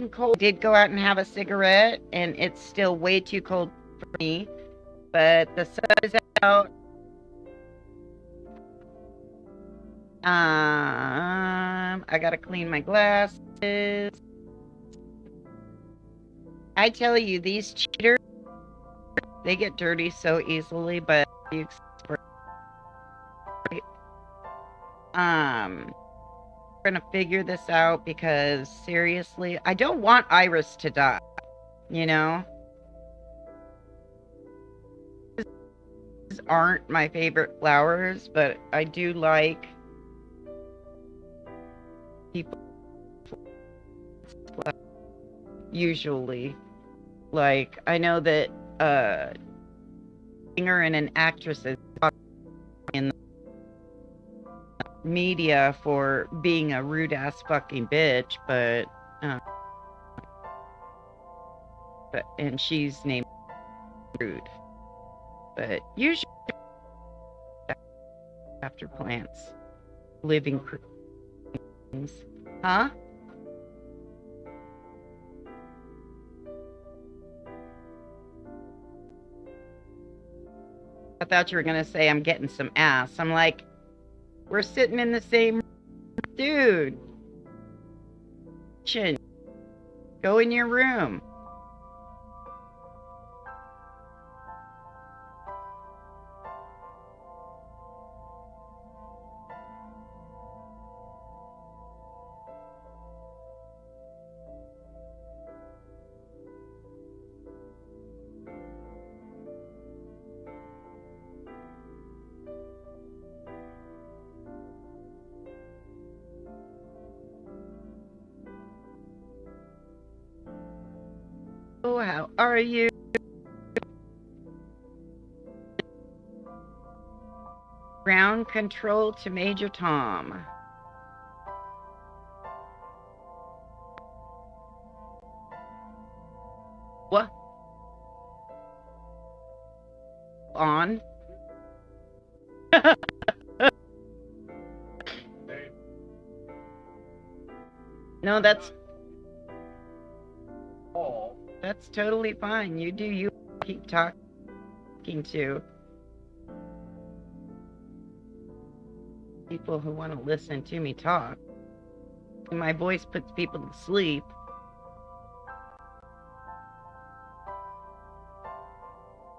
cold. I did go out and have a cigarette, and it's still way too cold for me. But the sun is out. I gotta clean my glasses. I tell you, these cheaters, they get dirty so easily, but gonna figure this out because seriously, I don't want Iris to die, you know? These aren't my favorite flowers, but I do like people usually. Like, I know that singer and an actress is in the media for being a rude ass fucking bitch, but and she's named Rude. But usually after plants, living things. Huh? I thought you were gonna say I'm getting some ass. I'm like, we're sitting in the same dude. Go in your room. Oh, how are you? Ground control to Major Tom. What? On? No, that's totally fine. You do you. Keep talking to people who want to listen to me talk. My voice puts people to sleep.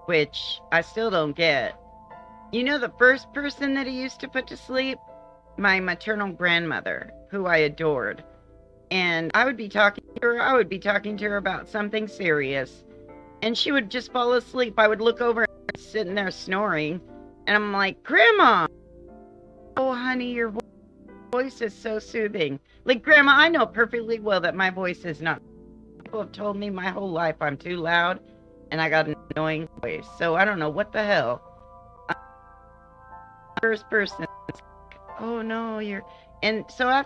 Which I still don't get. You know the first person that he used to put to sleep? My maternal grandmother, who I adored. And I would be talking to her about something serious. And she would just fall asleep. I would look over and sitting there snoring. And I'm like, Grandma! Oh, honey, your voice is so soothing. Like, Grandma, I know perfectly well that my voice is not. People have told me my whole life I'm too loud. And I got an annoying voice. So I don't know what the hell. First person. Oh, no, you're... And so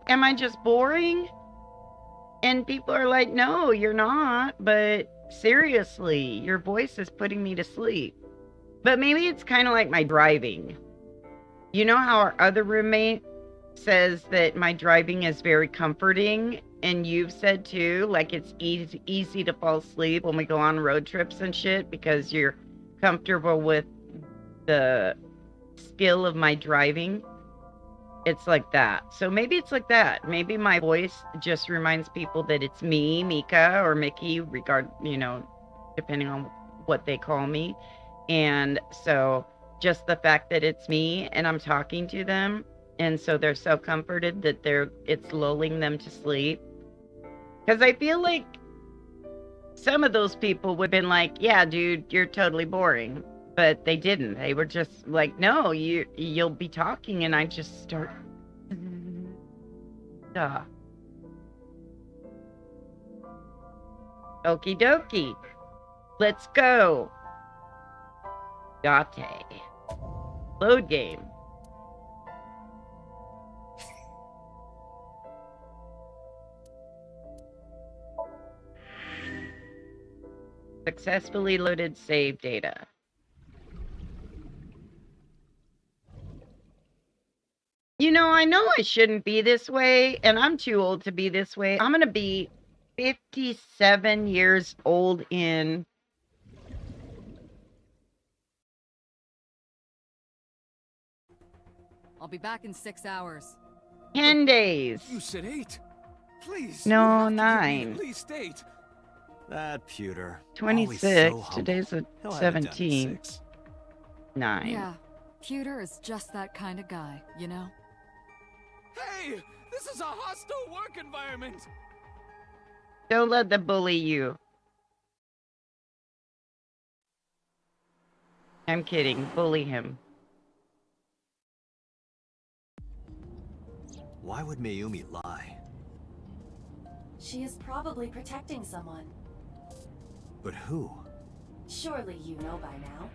am I just boring? And people are like, no, you're not. But seriously, your voice is putting me to sleep. But maybe it's kind of like my driving. You know how our other roommate says that my driving is very comforting? And you've said too, like it's easy to fall asleep when we go on road trips and shit because you're comfortable with the skill of my driving. It's like that. So maybe it's like that. Maybe my voice just reminds people that it's me, Mika, or Mickey, depending on what they call me. And so just the fact that it's me and I'm talking to them, and so they're so comforted that it's lulling them to sleep. Because I feel like some of those people would have been like, yeah, dude, you're totally boring. But they didn't. They were just like, no, you'll be talking, and I just start. Duh. Okie dokie. Let's go. Date. Load game. Successfully loaded save data. You know, I know I shouldn't be this way, and I'm too old to be this way. I'm gonna be 57 years old in... I'll be back in 6 hours. 10 days. You said 8. Please. No, you have to give me 9. at least 8. That pewter. 26. So Today's a He'll have it done in 17. 6. 9. Yeah, Pewter is just that kind of guy, you know? Hey, this is a hostile work environment. Don't let them bully you. I'm kidding. Bully him. Why would Mayumi lie? She is probably protecting someone. But who? Surely you know by now.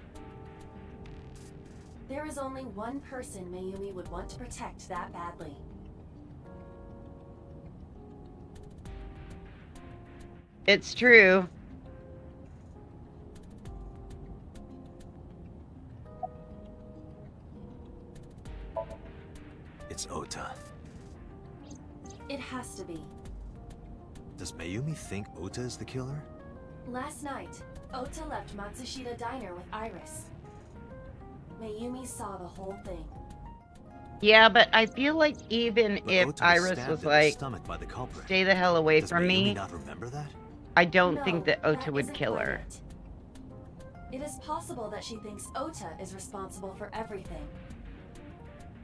There is only one person Mayumi would want to protect that badly. It's true. It's Ota. It has to be. Does Mayumi think Ota is the killer? Last night, Ota left Matsushita Diner with Iris. Mayumi saw the whole thing. Yeah, but I feel like even But if Ota Iris stabbed was in the like, stomach by the culprit. stay the hell away Does from Mayumi me, not remember that? I don't No, think that Ota would isn't kill quite her. it. It is possible that she thinks Ota is responsible for everything.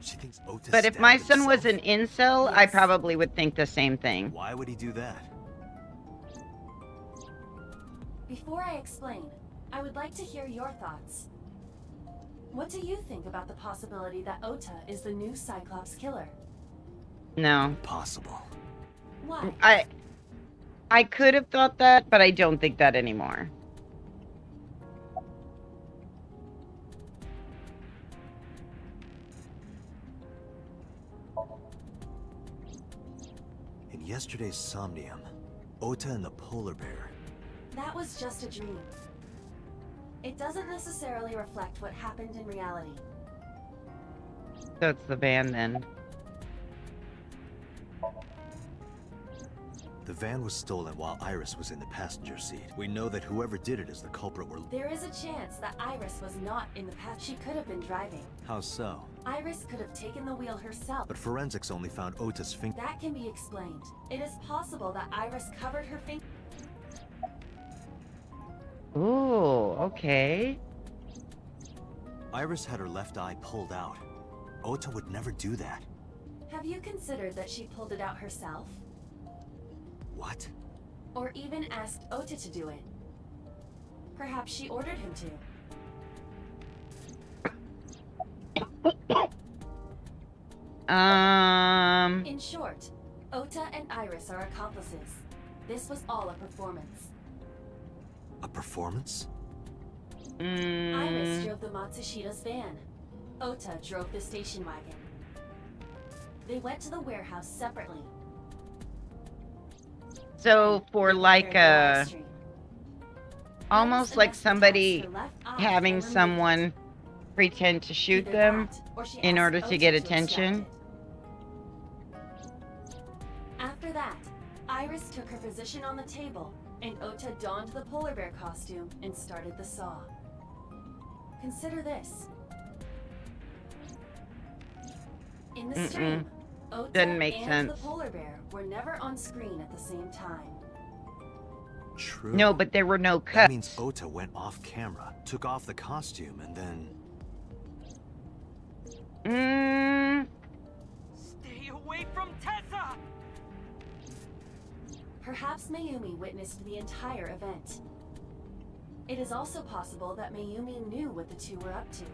She thinks Ota But if stabbed my son was himself. an incel, I Yes. probably would think the same thing. Why would he do that? Before I explain, I would like to hear your thoughts. What do you think about the possibility that Ota is the new Cyclops killer? No. Impossible. Why? I could have thought that, but I don't think that anymore. In yesterday's Somnium, Ota and the polar bear. That was just a dream. It doesn't necessarily reflect what happened in reality. That's the van then. The van was stolen while Iris was in the passenger seat. We know that whoever did it is the culprit we're... There is a chance that Iris was not in the path. She could have been driving. How so? Iris could have taken the wheel herself. But forensics only found Ota's finger... That can be explained. It is possible that Iris covered her finger. Ooh, okay. Iris had her left eye pulled out. Ota would never do that. Have you considered that she pulled it out herself? What? Or even asked Ota to do it? Perhaps she ordered him to. In short, Ota and Iris are accomplices. This was all a performance. A performance? Iris drove the Matsushita's van. Ota drove the station wagon. They went to the warehouse separately. So for like a... almost like somebody having someone pretend to shoot them in order to get attention. After that, Iris took her position on the table, and Ota donned the polar bear costume and started the saw. Consider this. In the stream, Ota Doesn't make and sense. the polar bear were never on screen at the same time. True. No, but there were no That cuts. means Ota went off camera, took off the costume, and then... Stay away from Tessa! Perhaps Mayumi witnessed the entire event. It is also possible that Mayumi knew what the two were up to.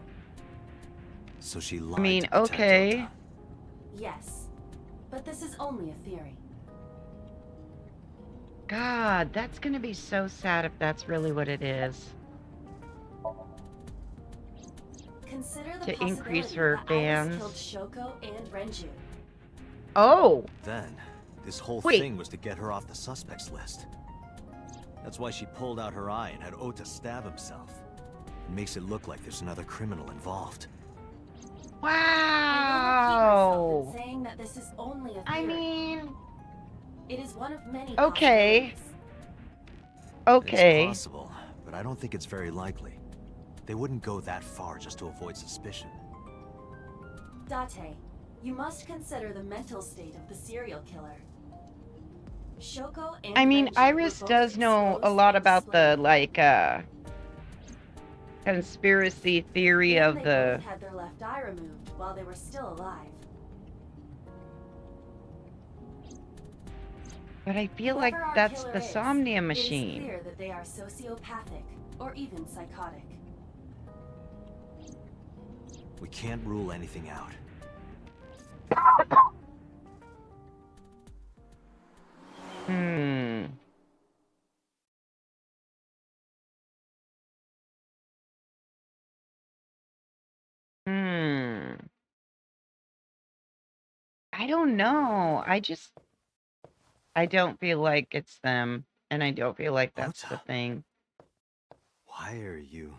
So she lied I mean, to protect okay. Ota. Yes, but this is only a theory. God, that's gonna be so sad if that's really what it is. Consider the To increase possibility her that Iris fans. killed Shoko and Renju. Oh! Then, this whole Wait. thing was to get her off the suspects list. That's why she pulled out her eye and had Ota stab himself. It makes it look like there's another criminal involved. I Wow! will repeat myself in saying that this is only a theory. I mean, It is one of many Okay. possibilities. Okay. It's possible, but I don't think it's very likely. They wouldn't go that far just to avoid suspicion. Date, you must consider the mental state of the serial killer. Shoko and I mean, Renji Iris were both does know a exposed lot and about the, slain, like, conspiracy theory and of they the... both had their left eye removed while they were still alive. But I feel like Whoever our that's killer the is, Somnium It is machine. clear that they are sociopathic or even psychotic. We can't rule anything out. Hmm. Hmm. I don't know. I don't feel like it's them, and I don't feel like that's the Ota. thing. Why are you...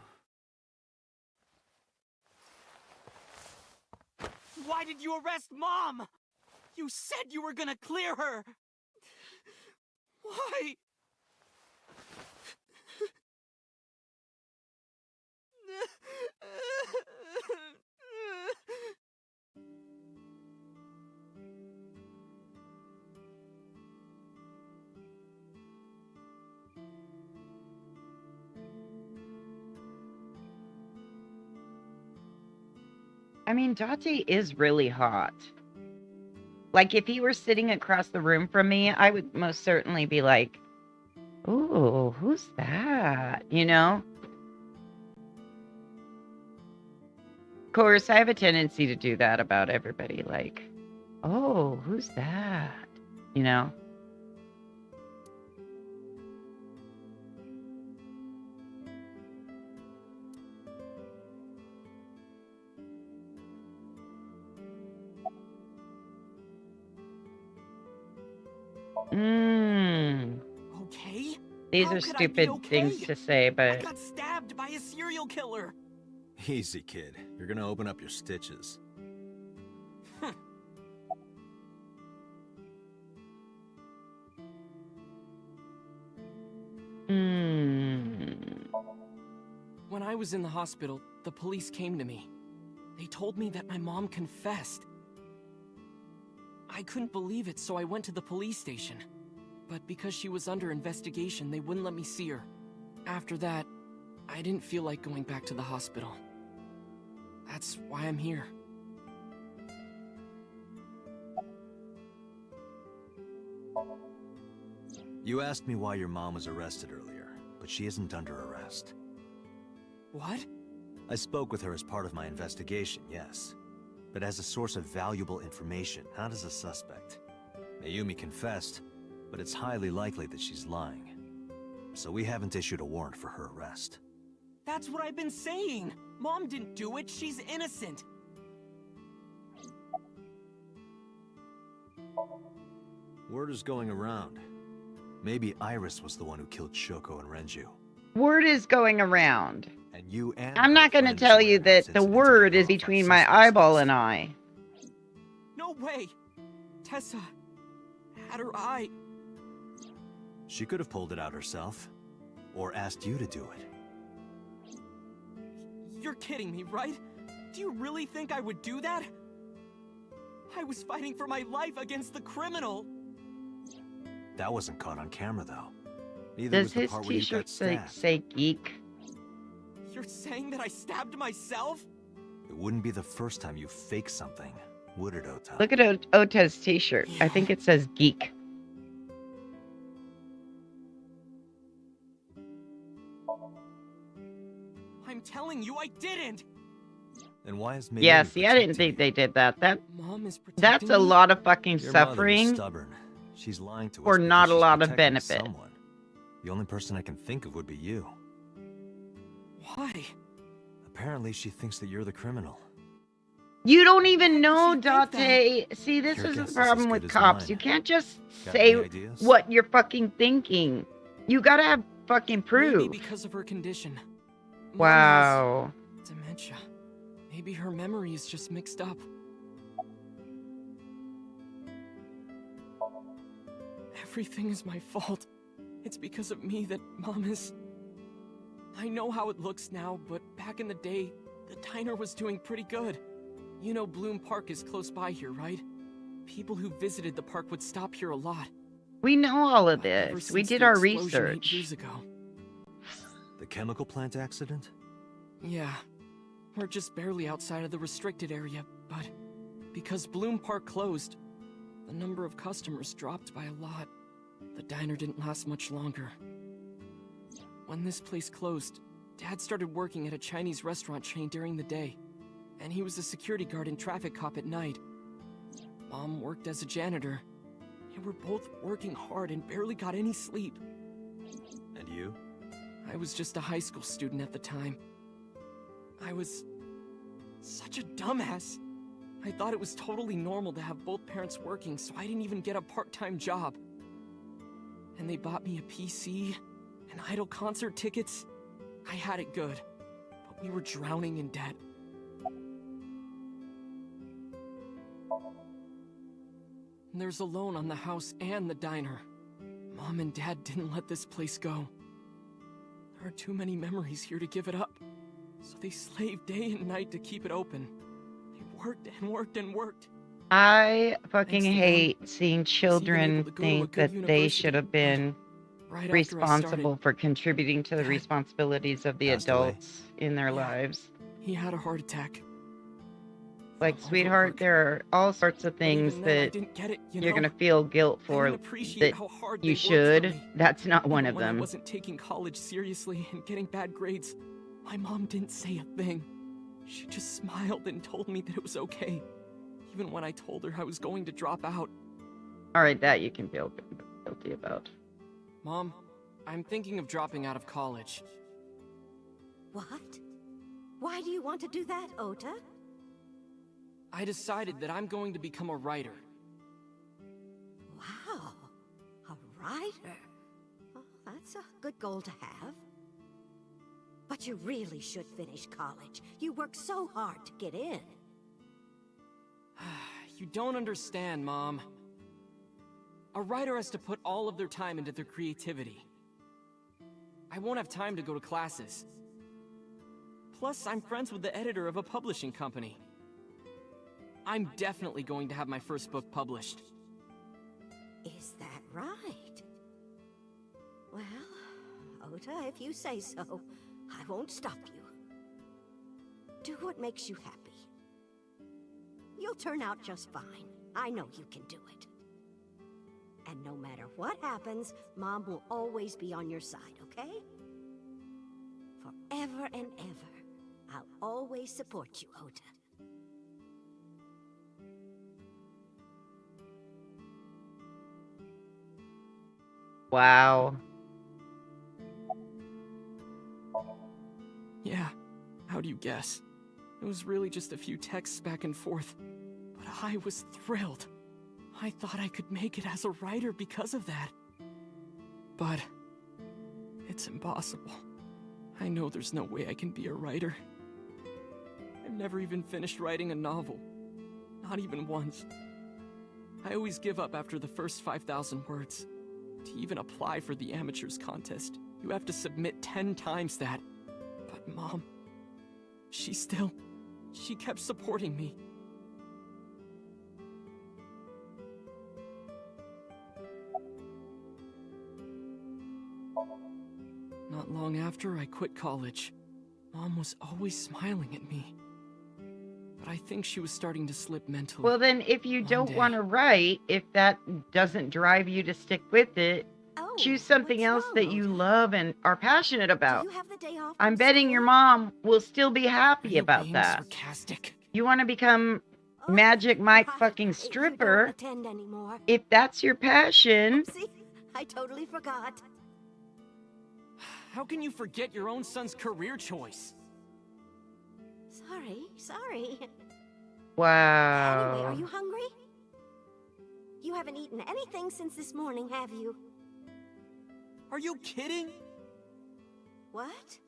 Why did you arrest Mom? You said you were gonna clear her. Why? I mean, Date is really hot. Like, if he were sitting across the room from me, I would most certainly be like, ooh, who's that? You know? Of course, I have a tendency to do that about everybody. Like, oh, who's that? You know? Mmm. Okay? These How are could I be stupid okay? things to say, I but got stabbed by a serial killer. Easy, kid. You're gonna open up your stitches. When I was in the hospital, the police came to me. They told me that my mom confessed. I couldn't believe it, so I went to the police station. But because she was under investigation, they wouldn't let me see her. After that, I didn't feel like going back to the hospital. That's why I'm here. You asked me why your mom was arrested earlier, but she isn't under arrest. What? I spoke with her as part of my investigation, yes. But as a source of valuable information, not as a suspect. Mayumi confessed, but it's highly likely that she's lying. So we haven't issued a warrant for her arrest. That's what I've been saying. Mom didn't do it. She's innocent. Word is going around. Maybe Iris was the one who killed Shoko and Renju. word is going around. And you and I'm her not going to friends tell were you in that House the incident to word be is off our between my suspects eyeball list. and I. No way. Tessa had her eye. She could have pulled it out herself. Or asked you to do it. You're kidding me, right? Do you really think I would do that? I was fighting for my life against the criminal. That wasn't caught on camera, though. Neither Does was the his part where you got t-shirt stabbed. say geek? You're saying that I stabbed myself? It wouldn't be the first time you faked something, would it, Ota? Look at Ota's t-shirt. I think it says geek. I'm telling you, I didn't. And why is Mayumi Yeah, see, I didn't protecting think you? they did that. Mom is protecting That's a me? lot of fucking Your mother is suffering. stubborn. She's lying to us for because not a she's lot of protecting benefit. Someone. The only person I can think of would be you. Why? Apparently, she thinks that you're the criminal. You don't even know, She think Date. See, this Your is the guess is problem as with good as cops. mine. You can't just Got say any ideas? what you're fucking thinking. You gotta have fucking Maybe proof. because of her condition. Mom Wow. has dementia. Maybe her memory is just mixed up. Everything is my fault. It's because of me that Mom is... I know how it looks now, but back in the day, the diner was doing pretty good. You know Bloom Park is close by here, right? People who visited the park would stop here a lot. We know all of But ever this. We since did the our explosion 8 research. years ago. The chemical plant accident? Yeah, we're just barely outside of the restricted area, but because Bloom Park closed, the number of customers dropped by a lot. The diner didn't last much longer. When this place closed, Dad started working at a Chinese restaurant chain during the day, and he was a security guard and traffic cop at night. Mom worked as a janitor. They were both working hard and barely got any sleep. And you? I was just a high school student at the time. I was such a dumbass. I thought it was totally normal to have both parents working, so I didn't even get a part-time job. And they bought me a PC and Idol concert tickets. I had it good, but we were drowning in debt. And there's a loan on the house and the diner. Mom and Dad didn't let this place go. There are too many memories here to give it up. So they slaved day and night to keep it open. They worked and worked and worked. I fucking Thanks to them, hate seeing children able to go to a think good that they should university, have been Right after I responsible started, for contributing to the Dad responsibilities of the passed away. adults in their Yeah. lives. he had a heart attack. Like, From sweetheart, overwork. there are all sorts of But even things then, I that didn't get it, you you're know? gonna feel guilt I for didn't appreciate that how hard you they worked for should. me. That's not one Even of when I them. wasn't taking college seriously and getting bad grades, my mom didn't say a thing. She just smiled and told me that it was okay. Even when I told her I was going to drop out. All right, that you can feel guilty about. Mom, I'm thinking of dropping out of college. What? Why do you want to do that, Ota? I decided that I'm going to become a writer. Wow, a writer. Oh, that's a good goal to have. But you really should finish college. You worked so hard to get in. You don't understand, Mom. A writer has to put all of their time into their creativity. I won't have time to go to classes. Plus, I'm friends with the editor of a publishing company. I'm definitely going to have my first book published. Is that right? Well, Ota, if you say so, I won't stop you. Do what makes you happy. You'll turn out just fine. I know you can do it. And no matter what happens, Mom will always be on your side, okay? Forever and ever, I'll always support you, Ota. Wow. Yeah, how do you guess? It was really just a few texts back and forth, but I was thrilled. I thought I could make it as a writer because of that. But it's impossible. I know there's no way I can be a writer. I've never even finished writing a novel. Not even once. I always give up after the first 5,000 words. To even apply for the amateurs contest, you have to submit 10 times that. But Mom, she kept supporting me. Not long after I quit college, Mom was always smiling at me. But I think she was starting to slip mentally. Well, then, if you One don't day. want to write, if that doesn't drive you to stick with it, Oh, choose something what's else wrong, that you Ota? love and are passionate Do about. you have the day off I'm from betting your school? mom will still be Are happy you about being that. sarcastic? You want to become Oh, Magic Mike right. fucking If you don't stripper? attend anymore. If that's your passion, Oopsie, I totally forgot. How can you forget your own son's career choice? Sorry. Anyway, wow. are you hungry? You haven't eaten anything since this morning, have you? Are you kidding? What?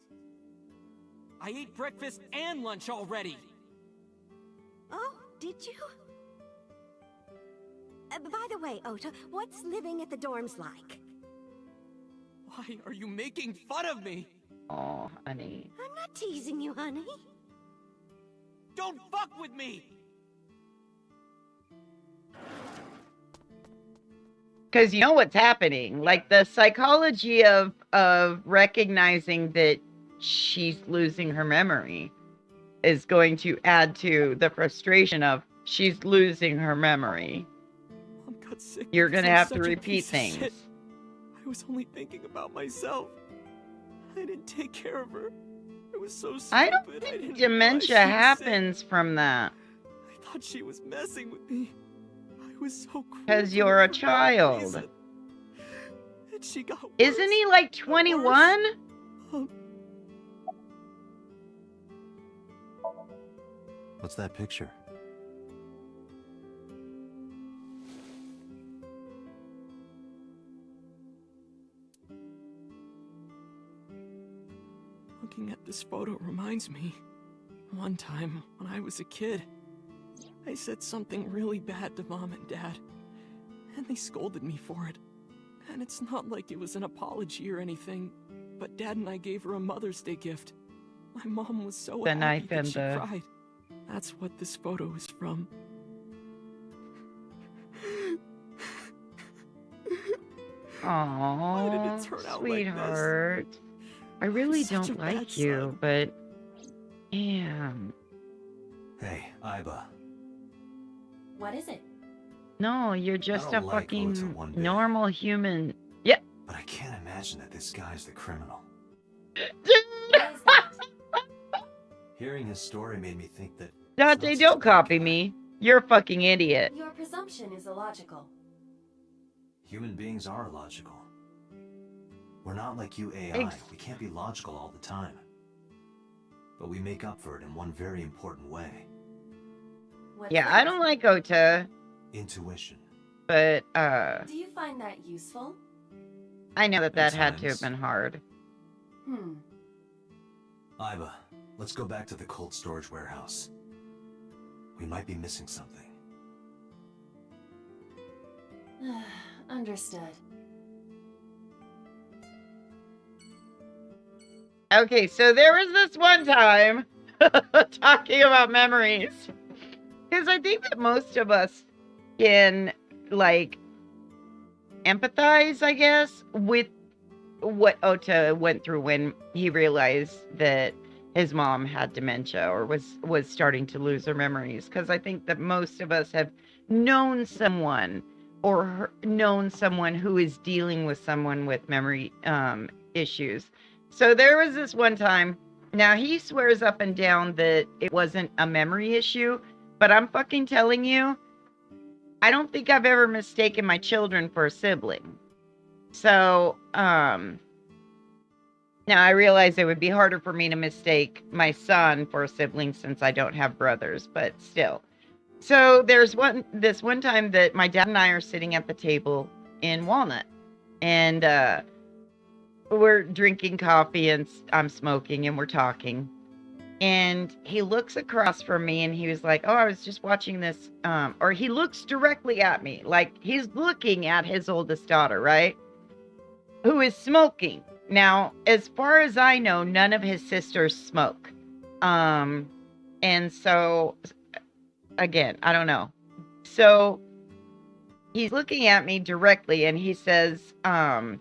I ate breakfast and lunch already. Oh, did you? By the way, Ota, what's living at the dorms like? Why are you making fun of me? Oh, honey. I'm not teasing you, honey. Don't fuck with me! Because you know what's happening. Like, the psychology of recognizing that she's losing her memory is going to add to the frustration of she's losing her memory. Mom got sick. You're because gonna I'm have to such a repeat piece of things. shit. I was only thinking about myself. I didn't take care of her. I was so stupid. I don't didn't think realize dementia she was sick. happens from that. I thought she was messing with me. I was so cruel. 'Cause to you're her a for no child. reason. And she got worse. Isn't he like and 21? worse. What's that picture? Looking at this photo reminds me. One time, when I was a kid, I said something really bad to Mom and Dad, and they scolded me for it. And it's not like it was an apology or anything, but Dad and I gave her a Mother's Day gift. My mom was so The happy knife that and she the- cried. That's what this photo is from. Why did Aww, it turn out like this? sweetheart. I really Such a don't bad like you, son. but damn. Hey, Iba. What is it? No, you're just a don't like Ota fucking one bit. normal human. But I can't imagine that this guy's the criminal. Why is that? Hearing his story made me think that... Dante, he's not don't such a bad copy guy. me. You're a fucking idiot. Your presumption is illogical. Human beings are illogical. We're not like you AI. Ex- We can't be logical all the time. But we make up for it in one very important way. What's Yeah, that? I don't like Ota, Intuition. but Do you find that useful? I know that At had to have times. been hard. Iba, let's go back to the cold storage warehouse. We might be missing something. Understood. Okay, so there was this one time talking about memories. Because I think that most of us can, like, empathize, I guess, with what Ota went through when he realized that his mom had dementia or was starting to lose her memories. Because I think that most of us have known someone or known someone who is dealing with someone with memory issues. So there was this one time. Now, he swears up and down that it wasn't a memory issue, but I'm fucking telling you, I don't think I've ever mistaken my children for a sibling. So, now I realize it would be harder for me to mistake my son for a sibling since I don't have brothers, but still. So there's this one time that my dad and I are sitting at the table in Walnut, and we're drinking coffee and I'm smoking and we're talking. And he looks across from me and he was like, oh, I was just watching this. Or he looks directly at me, like he's looking at his oldest daughter, right? Who is smoking. Now, as far as I know, none of his sisters smoke. And so, again, I don't know. So he's looking at me directly and he says, oh,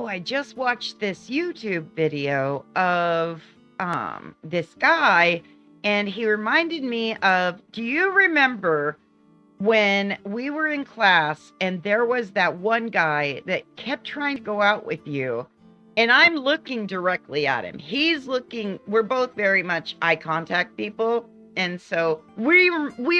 I just watched this YouTube video of this guy, and he reminded me of, do you remember when we were in class and there was that one guy that kept trying to go out with you? And I'm looking directly at him. He's looking, we're both very much eye contact people. And so we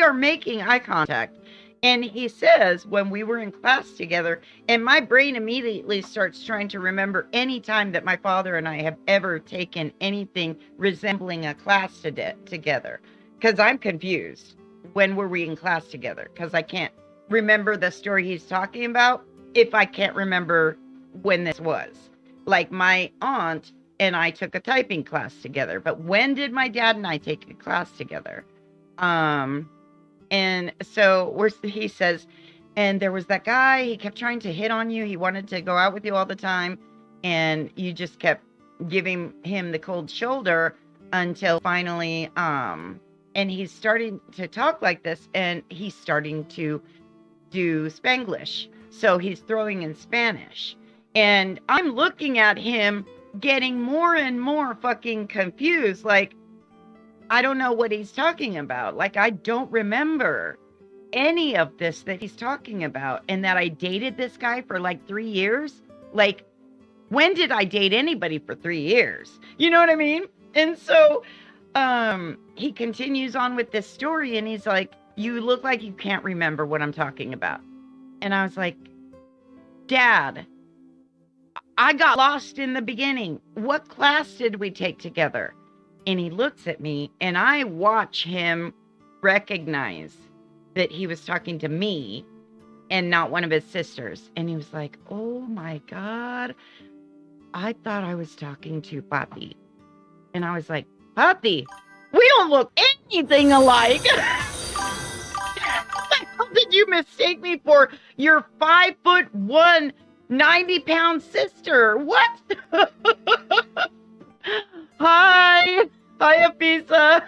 are making eye contact. And he says, when we were in class together, and my brain immediately starts trying to remember any time that my father and I have ever taken anything resembling a class together. Because I'm confused. When were we in class together? Because I can't remember the story he's talking about if I can't remember when this was. Like, my aunt and I took a typing class together. But when did my dad and I take a class together? And so he says, and there was that guy, he kept trying to hit on you. He wanted to go out with you all the time. And you just kept giving him the cold shoulder until finally, and he's starting to talk like this, and he's starting to do Spanglish. So he's throwing in Spanish. And I'm looking at him getting more and more fucking confused. Like, I don't know what he's talking about. Like, I don't remember any of this that he's talking about. And that I dated this guy for like 3 years. Like, when did I date anybody for 3 years? You know what I mean? And so he continues on with this story, and he's like, you look like you can't remember what I'm talking about. And I was like, Dad, I got lost in the beginning. What class did we take together? And he looks at me, and I watch him recognize that he was talking to me and not one of his sisters. And he was like, oh my God, I thought I was talking to Papi. And I was like, Papi, we don't look anything alike. How did you mistake me for your 5'1", 90-pound sister? What? Hi, Afisa.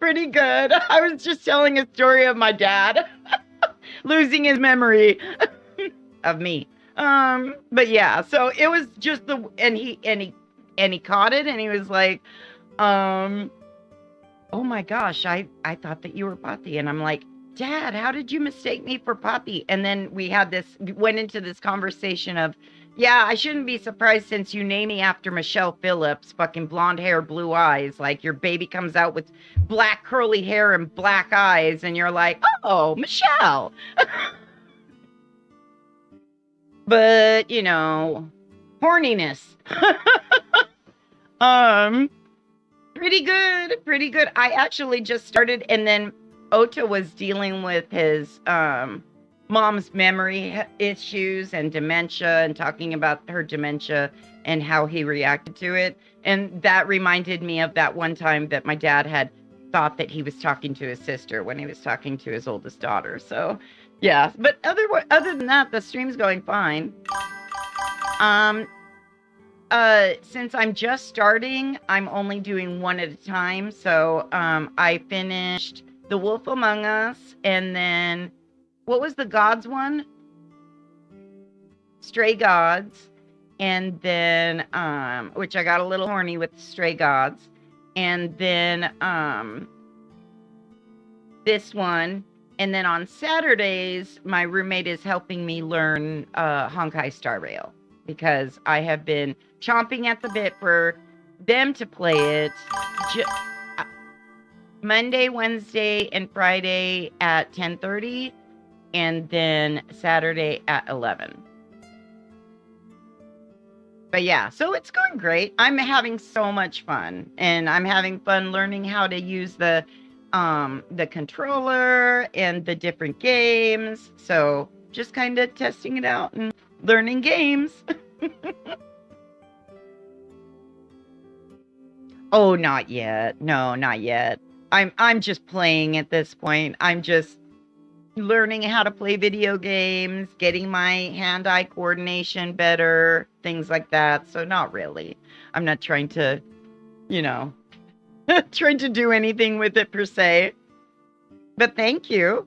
Pretty good. I was just telling a story of my dad losing his memory of me. But yeah, so it was just and he caught it, and he was like, oh my gosh, I thought that you were Papi. And I'm like, Dad, how did you mistake me for Papi? And then we went into this conversation of, yeah, I shouldn't be surprised since you name me after Michelle Phillips, fucking blonde hair, blue eyes. Like, your baby comes out with black curly hair and black eyes, and you're like, oh, Michelle. But, you know, horniness. Pretty good. I actually just started, and then Ota was dealing with his mom's memory issues and dementia, and talking about her dementia and how he reacted to it. And that reminded me of that one time that my dad had thought that he was talking to his sister when he was talking to his oldest daughter. So yeah, but other than that, the stream's going fine. Since I'm just starting, I'm only doing one at a time. So I finished The Wolf Among Us, and then what was the Gods one? Stray Gods. And then which I got a little horny with Stray Gods. And then this one. And then on Saturdays, my roommate is helping me learn Honkai Star Rail, because I have been chomping at the bit for them to play it Monday, Wednesday, and Friday at 10:30, and then Saturday at 11. But yeah, so it's going great. I'm having so much fun, and I'm having fun learning how to use the controller and the different games. So just kind of testing it out and learning games. Oh, not yet. No, not yet. I'm just playing at this point. I'm just learning how to play video games, getting my hand-eye coordination better, things like that. So not really. I'm not trying to, you know, trying to do anything with it per se. But thank you.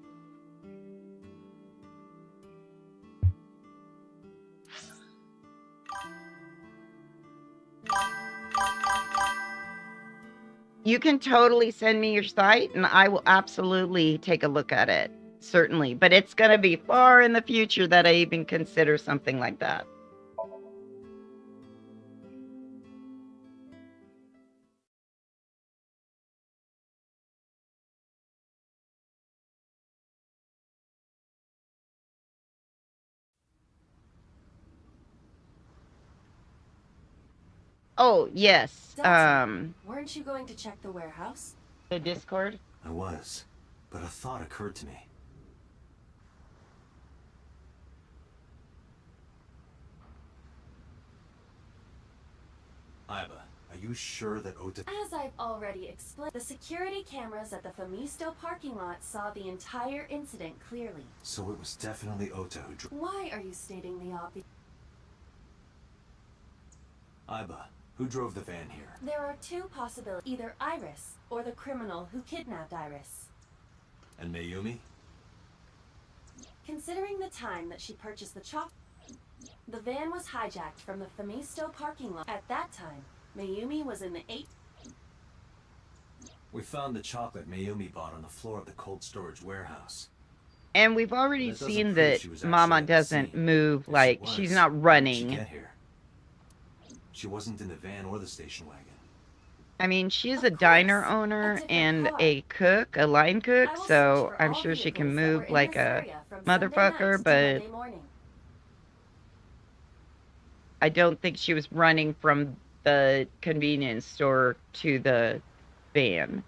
You can totally send me your site, and I will absolutely take a look at it. Certainly. But it's going to be far in the future that I even consider something like that. Oh, yes. Delta, weren't you going to check the warehouse? The Discord? I was, but a thought occurred to me. Iba, are you sure that Ota... As I've already explained, the security cameras at the Famisto parking lot saw the entire incident clearly. So it was definitely Ota who drove... Why are you stating the obvious? Iba, who drove the van here? There are two possibilities. Either Iris, or the criminal who kidnapped Iris. And Mayumi? Considering the time that she purchased the chocolate, the van was hijacked from the Famisto parking lot. At that time, Mayumi was in the 8th. We found the chocolate Mayumi bought on the floor of the cold storage warehouse. And we've already That doesn't seen prove that she was actually Mama at the doesn't scene. move, If she like, was, she's not how did she running. get here? She wasn't in the van or the station wagon. I mean, she is Of a diner course, a owner different and car. a cook, a line cook, I will so search for I'm all sure she can vehicles that were move in like this a area from Sunday motherfucker, night to but Monday morning. I don't think she was running from the convenience store to the van.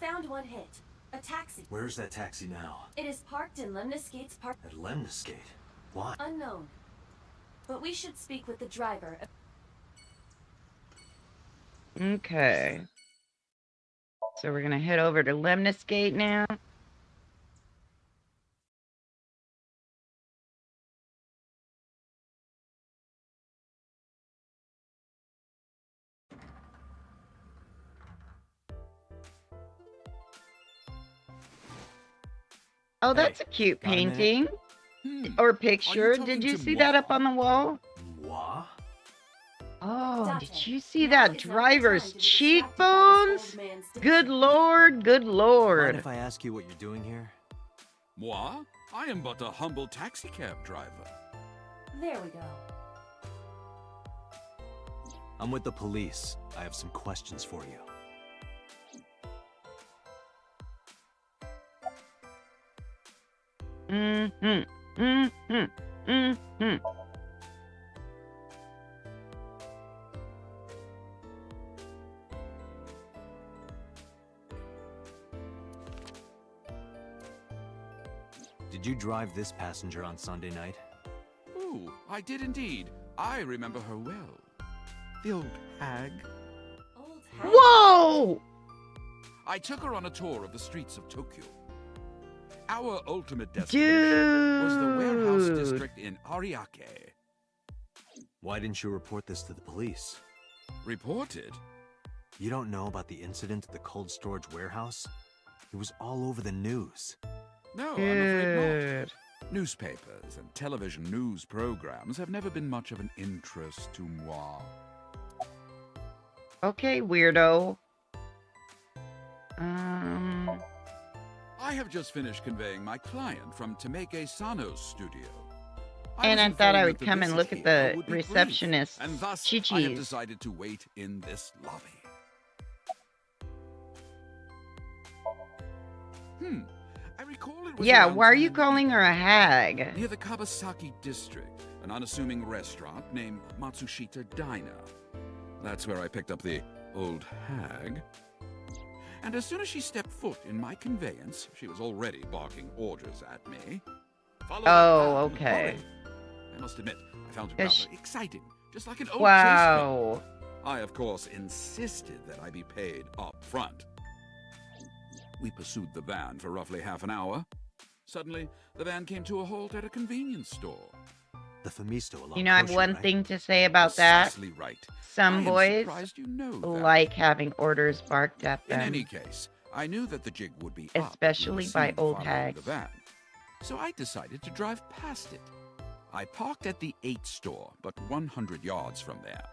Found one hit. A taxi. Where's that taxi now? It is parked in Lemniscate's park. At Lemniscate. Why? Unknown. But we should speak with the driver. Okay. So we're gonna head over to Lemniscate now. Oh, that's a cute got a minute? painting or picture. talking Did you to see that up moi? on the wall? Moi? Oh, Dante, did you see now that is not the driver's time to be distracted by this cheekbones? old man's Good diction. lord, good Mind lord. if I ask you what you're doing here? Moi? I am but a humble taxicab driver. There we go. I'm with the police. I have some questions for you. Mm-hmm. Mm-hmm. Mm-hmm. Did you drive this passenger on Sunday night? Ooh, I did indeed. I remember her well. The old hag. Old hag. Whoa! I took her on a tour of the streets of Tokyo. Our ultimate destination was the warehouse Dude. district in Ariake. Why didn't you report this to the police? Reported? You don't know about the incident at the cold storage warehouse? It was all over the news. No, I'm afraid not. Dude. Newspapers and television news programs have never been much of an interest to moi. Okay, weirdo. I have just finished conveying my client from Tameke Sano's studio. And was I thought I informed would that the come and visit look at here the would be brief, receptionist's and thus I have chi-chis. decided to wait in this lobby. I recall it was Yeah, around why are you 10 calling her a hag? near the Kawasaki district, an unassuming restaurant named Matsushita Diner. That's where I picked up the old hag. And as soon as she stepped foot in my conveyance, she was already barking orders at me. Follow Oh, me, okay. hurry. I must admit, I found it Is rather she- exciting, just like an old chase Wow. film. I, of course, insisted that I be paid up front. We pursued the van for roughly half an hour. Suddenly, the van came to a halt at a convenience store. The Famisto along You know, I have Kosher, one right? thing to say about that. Precisely right. I Some am boys surprised you know that. like having orders barked at In them. any case, I knew that the jig would be up if we Especially were by seen old following hags. the van. So I decided to drive past it. I parked at the 8 store, but 100 yards from there.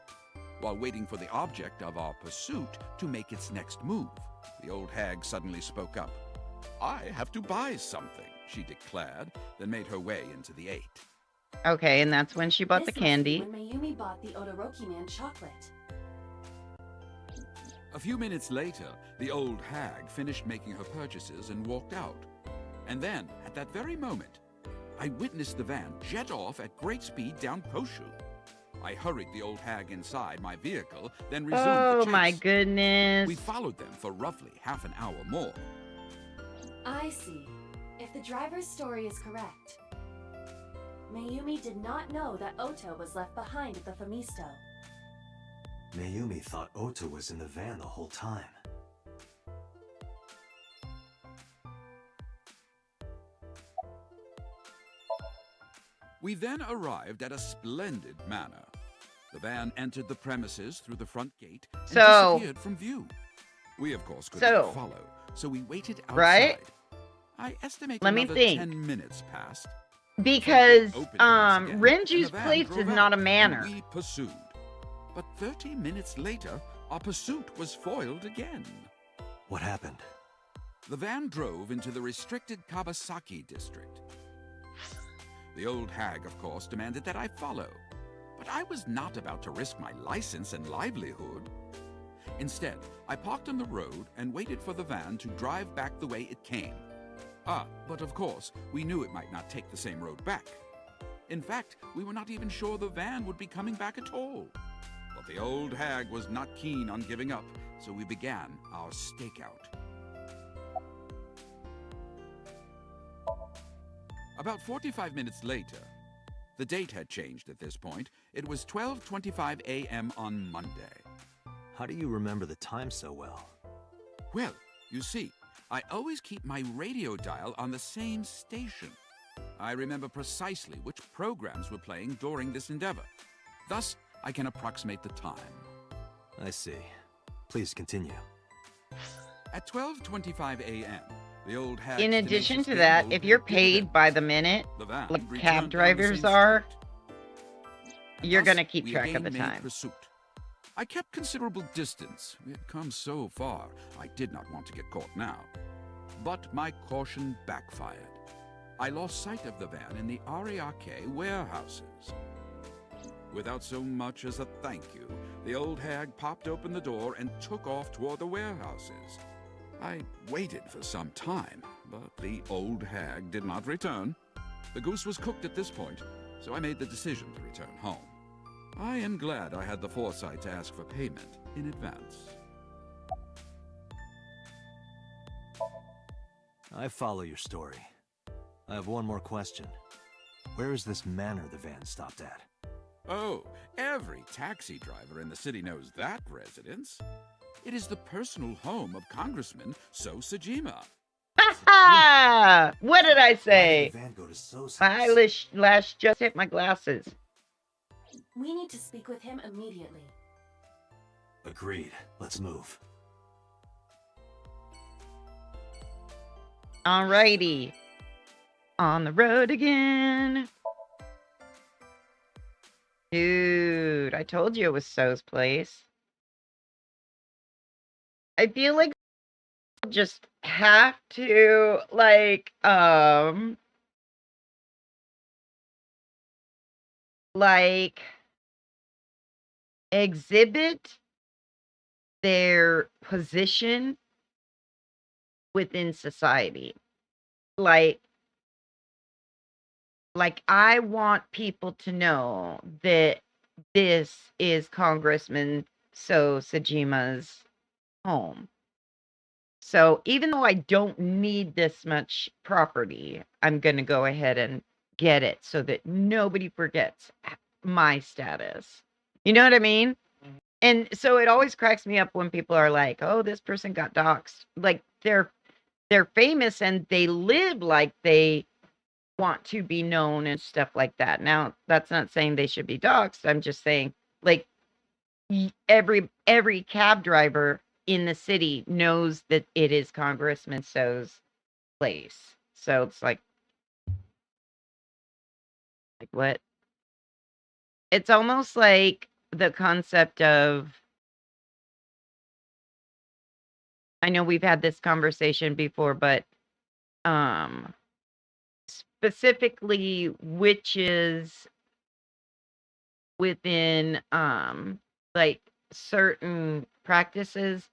While waiting for the object of our pursuit to make its next move, the old hag suddenly spoke up. I have to buy something, she declared, then made her way into the 8. Okay, and that's when she bought the This must be candy. when Mayumi bought the Odoroki Man chocolate. A few minutes later, the old hag finished making her purchases and walked out. And then, at that very moment, I witnessed the van jet off at great speed down Koshu. I hurried the old hag inside my vehicle, then resumed the Oh chase. my goodness. We followed them for roughly half an hour more. I see. If the driver's story is correct, Mayumi did not know that Ota was left behind at the Famisto. Mayumi thought Ota was in the van the whole time. We then arrived at a splendid manor. The van entered the premises through the front gate and disappeared from view. We, of course, could not follow, so we waited outside. Right? I estimate Let me another think. 10 minutes passed. Because Something opened once again, Renju's and the van place drove is not a out, manor. and we pursued. But 30 minutes later, our pursuit was foiled again. What happened? The van drove into the restricted Kabasaki district. The old hag, of course, demanded that I follow. But I was not about to risk my license and livelihood. Instead, I parked on the road and waited for the van to drive back the way it came. But of course, we knew it might not take the same road back. In fact, we were not even sure the van would be coming back at all. But the old hag was not keen on giving up, so we began our stakeout. About 45 minutes later, the date had changed at this point. It was 12:25 a.m. on Monday. How do you remember the time so well? Well, you see, I always keep my radio dial on the same station. I remember precisely which programs were playing during this endeavor. Thus, I can approximate the time. I see. Please continue. At 12:25 a.m., the old hag... In addition to that, if you're paid by the minute, like cab drivers are, you're going to keep track of the time. Pursuit. I kept considerable distance. We had come so far, I did not want to get caught now. But my caution backfired. I lost sight of the van in the Ariake warehouses. Without so much as a thank you, the old hag popped open the door and took off toward the warehouses. I waited for some time, but the old hag did not return. The goose was cooked at this point, so I made the decision to return home. I am glad I had the foresight to ask for payment in advance. I follow your story. I have one more question. Where is this manor the van stopped at? Oh, every taxi driver in the city knows that residence. It is the personal home of Congressman So Sajima. Ha! What did I say? Why did the van go to So's My house? eyelash just hit my glasses. We need to speak with him immediately. Agreed. Let's move. Alrighty. On the road again. Dude, I told you it was So's place. I feel like just have to like exhibit their position within society. Like I want people to know that this is Congressman So Sajima's home. So even though I don't need this much property, I'm going to go ahead and get it so that nobody forgets my status. You know what I mean? And so it always cracks me up when people are like, "Oh, this person got doxxed." Like they're famous and they live like they want to be known and stuff like that. Now, that's not saying they should be doxxed. I'm just saying like every cab driver in the city knows that it is Congressman So's place. So it's like what? It's almost like the concept of, I know we've had this conversation before, but specifically witches within like certain practices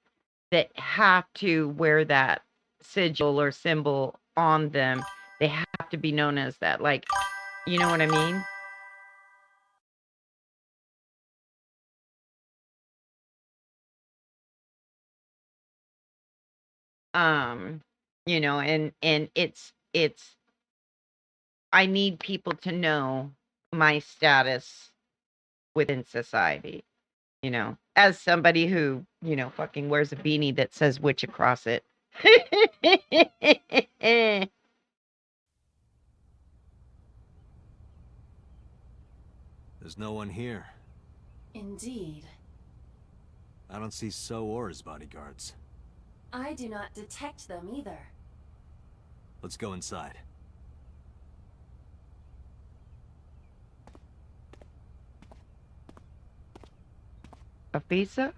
that have to wear that sigil or symbol on them. They have to be known as that. Like, you know what I mean? You know, and it's I need people to know my status within society, you know, as somebody who, you know, fucking wears a beanie that says witch across it. There's no one here. Indeed. I don't see So or his bodyguards. I do not detect them either. Let's go inside. Afisa?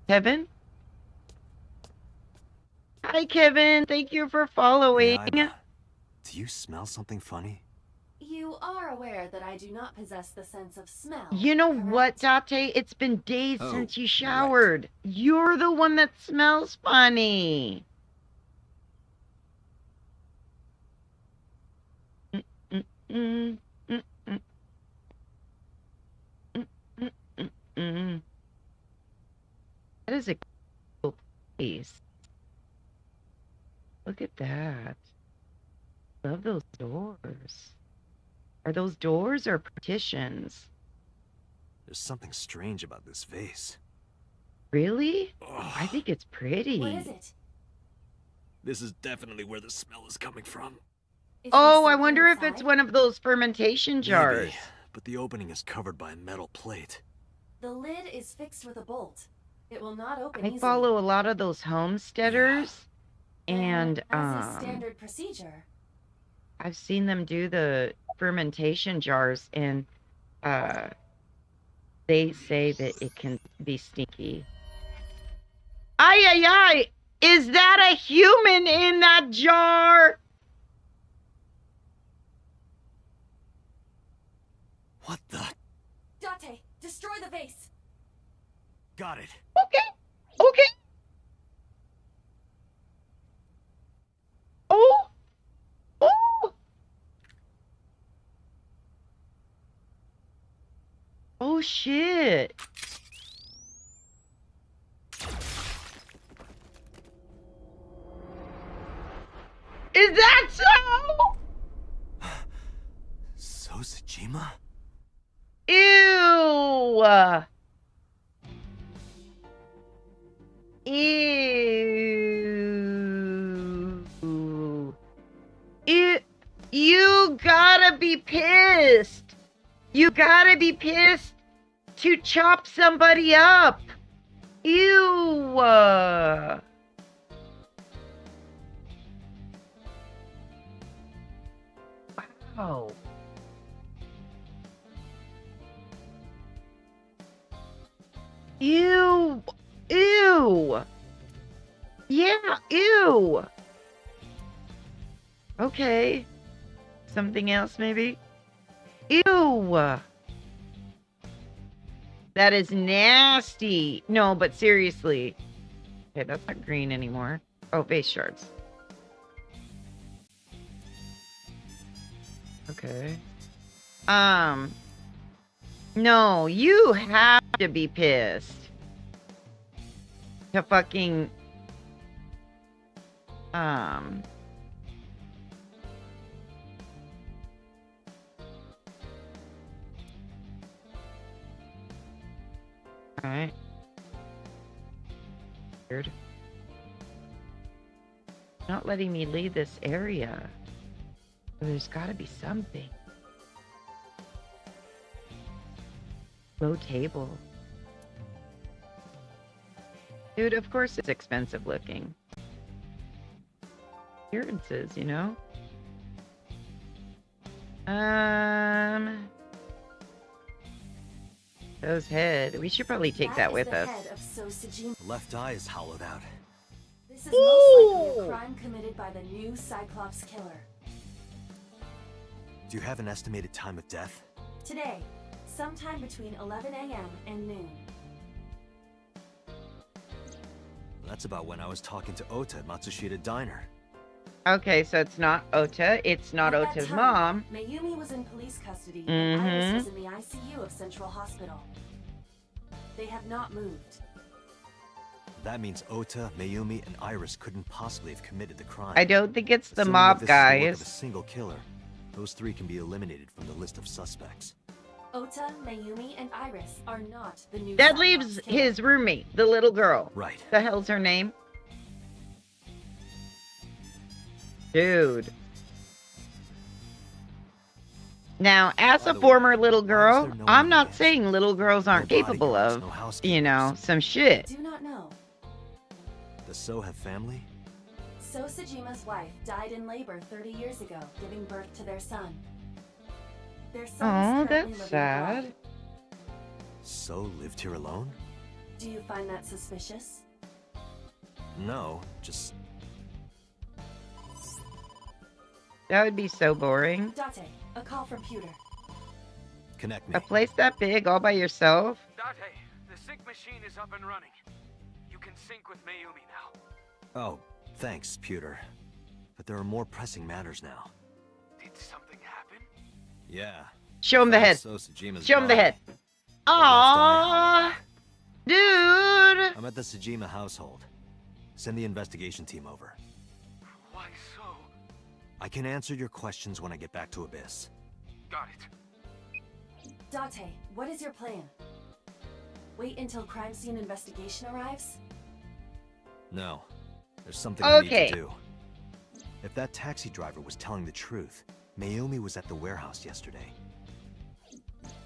Kevin? Hi, Kevin. Thank you for following. Hey, Iba, do you smell something funny? You are aware that I do not possess the sense of smell. You know what, correct? Date? It's been days Oh, since you right. showered. You're the one that smells funny. Mm, mm, mm, mm, mm, mm, mm. That is a cool place. Look at that. Love those doors. Are those doors or partitions? There's something strange about this vase. Really? Ugh. I think it's pretty. What is it? This is definitely where the smell is coming from. Is there Oh, I something wonder if it's inside? one of those fermentation jars. Maybe, but the opening is covered by a metal plate. The lid is fixed with a bolt. It will not open I easily. follow a lot of those homesteaders, and as is standard procedure. I've seen them do the fermentation jars, and they say that it can be stinky. Ay, ay, ay! Is that a human in that jar? What the? Date, destroy the vase. Got it. Okay. Okay. Oh. Oh. Oh, shit. Is that so? So Sajima? Ew. Ew. Ew. You gotta be pissed. You gotta be pissed to chop somebody up. Ew. Wow. Ew. Ew. Yeah, ew. Okay. Something else, maybe? Ew. That is nasty. No, but seriously. Okay, that's not green anymore. Oh, vase shards. Okay. No, you have to be pissed. To fucking... Alright. Weird. Not letting me leave this area. There's gotta be something. Low table. Dude, of course it's expensive looking. Appearances, you know? So's head. We should probably take that with us. Head of So Sajima. The left eye is hollowed out. This is most likely a crime committed by the new Cyclops killer. Do you have an estimated time of death? Today, sometime between 11 a.m. and noon. That's about when I was talking to Ota at Matsushita Diner. Okay, so it's not Ota. It's not At that Ota's time, mom. Mayumi was in police custody and Iris Mhm. was in the ICU of Central Hospital. They have not moved. That means Ota, Mayumi, and Iris couldn't possibly have committed the crime. I don't think it's the Assuming mob that this is the work of a guys. single killer, those three can be eliminated from the list of suspects. Ota, Mayumi, and Iris are not the new That Cyclops leaves killer. his roommate, the little girl. Right. The hell's her name? Dude. Now, as By a the way, former little why is girl, there no I'm one not against? saying little girls aren't No capable bodyguards, of, no you housekeepers. know, some shit. Do not know. Does So have family? So Sajima's wife died in labor 30 years ago, giving birth to their son. Their son Oh, is currently that's living sad. abroad. So lived here alone? Do you find that suspicious? No, just That would be so boring. Date, a call from Pewter. connect me. A place that big all by yourself? Date, the sync machine is up and running. You can sync with Mayumi now. Oh, thanks, Pewter. But there are more pressing matters now. Did something happen? Yeah. Show him the head. So Sajima's Show him the body. head. The left eye Aww. Dude. I'm at the Sajima household. Send the investigation team over. Why so? I can answer your questions when I get back to Abyss. Got it. Date, what is your plan? Wait until crime scene investigation arrives? No. There's something I Okay. need to do. If that taxi driver was telling the truth, Mayumi was at the warehouse yesterday.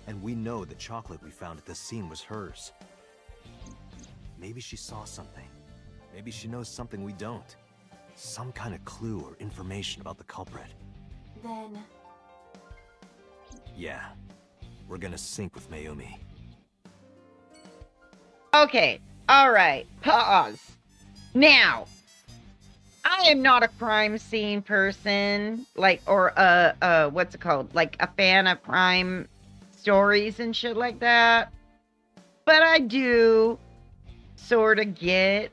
And we know the chocolate we found at the scene was hers. Maybe she saw something. Maybe she knows something we don't. Some kind of clue or information about the culprit. Then, Yeah. We're gonna sync with Mayumi. Okay. All right. Pause. Now, I am not a crime scene person, like, or what's it called? Like a fan of crime stories and shit like that. But I do sort of get,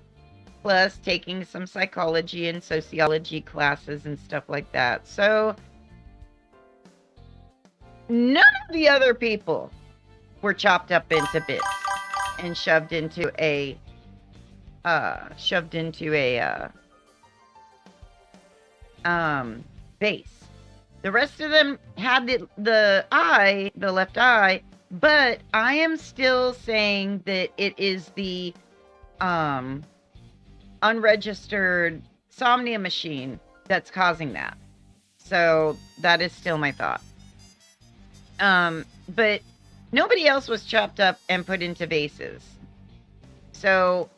plus taking some psychology and sociology classes and stuff like that. So, none of the other people were chopped up into bits and shoved into a base. The rest of them had the left eye, but I am still saying that it is the unregistered Somnium machine that's causing that. So that is still my thought. But nobody else was chopped up and put into bases. So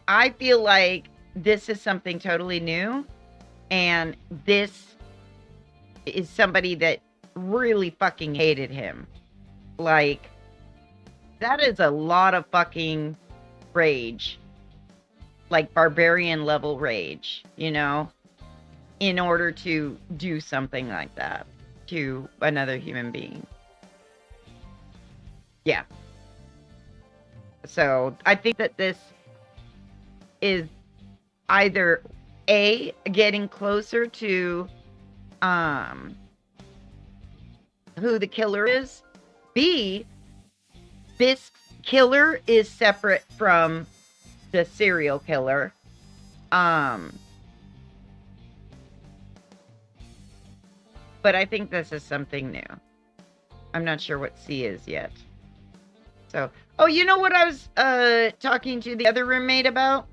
I feel like this is something totally new, and this is somebody that really fucking hated him. Like, that is a lot of fucking rage. Like, barbarian level rage, you know? In order to do something like that to another human being. Yeah. So, I think that this is either A, getting closer to who the killer is. B, this killer is separate from the serial killer. But I think this is something new. I'm not sure what C is yet. So, oh, you know what I was talking to the other roommate about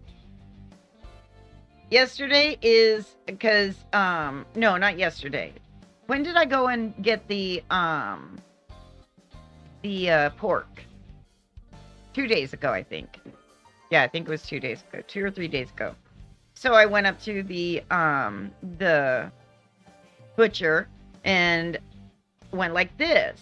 yesterday is because no, not yesterday. When did I go and get the pork? 2 days ago, I think. Yeah, I think it was 2 days ago, 2 or 3 days ago. So I went up to the butcher and went like this.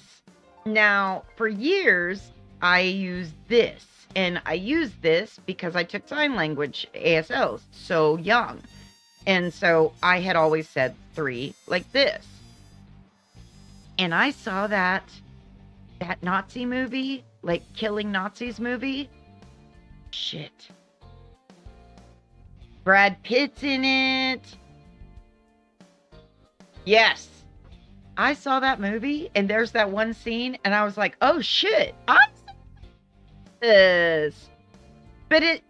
Now, for years, I used this. And I used this because I took sign language ASLs so young. And so I had always said 3 like this. And I saw that Nazi movie, like Killing Nazis movie. Shit. Brad Pitt's in it. Yes. I saw that movie and there's that one scene and I was like, oh shit. I saw this. But it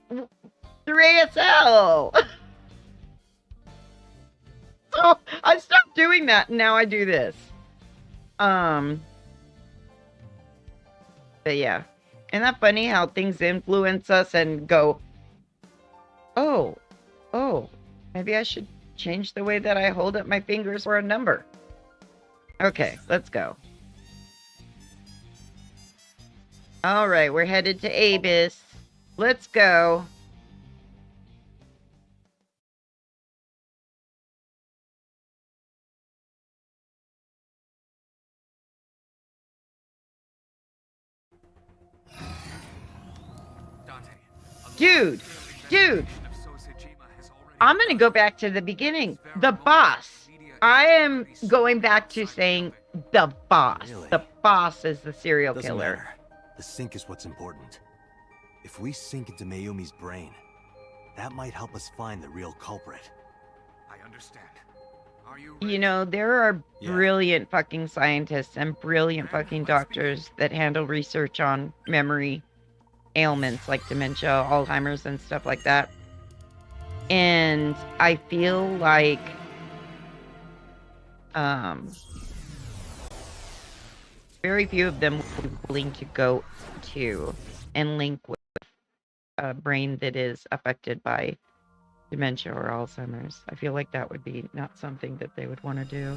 through ASL. So I stopped doing that, and now I do this. But yeah. Isn't that funny how things influence us and go, oh, maybe I should change the way that I hold up my fingers for a number. Okay, let's go. All right, we're headed to Abyss. Let's go. Dude, I'm going to go back to the beginning. The boss. I am going back to saying the boss. Really? The boss is the serial Doesn't killer. matter. The sync is what's important. If we sink into Mayumi's brain, that might help us find the real culprit. I understand. Are you You know, there are Yeah. brilliant fucking scientists and brilliant fucking doctors that handle research on memory ailments like dementia, Alzheimer's, and stuff like that. And I feel like very few of them would be willing to go to and link with a brain that is affected by dementia or Alzheimer's. I feel like that would be not something that they would want to do.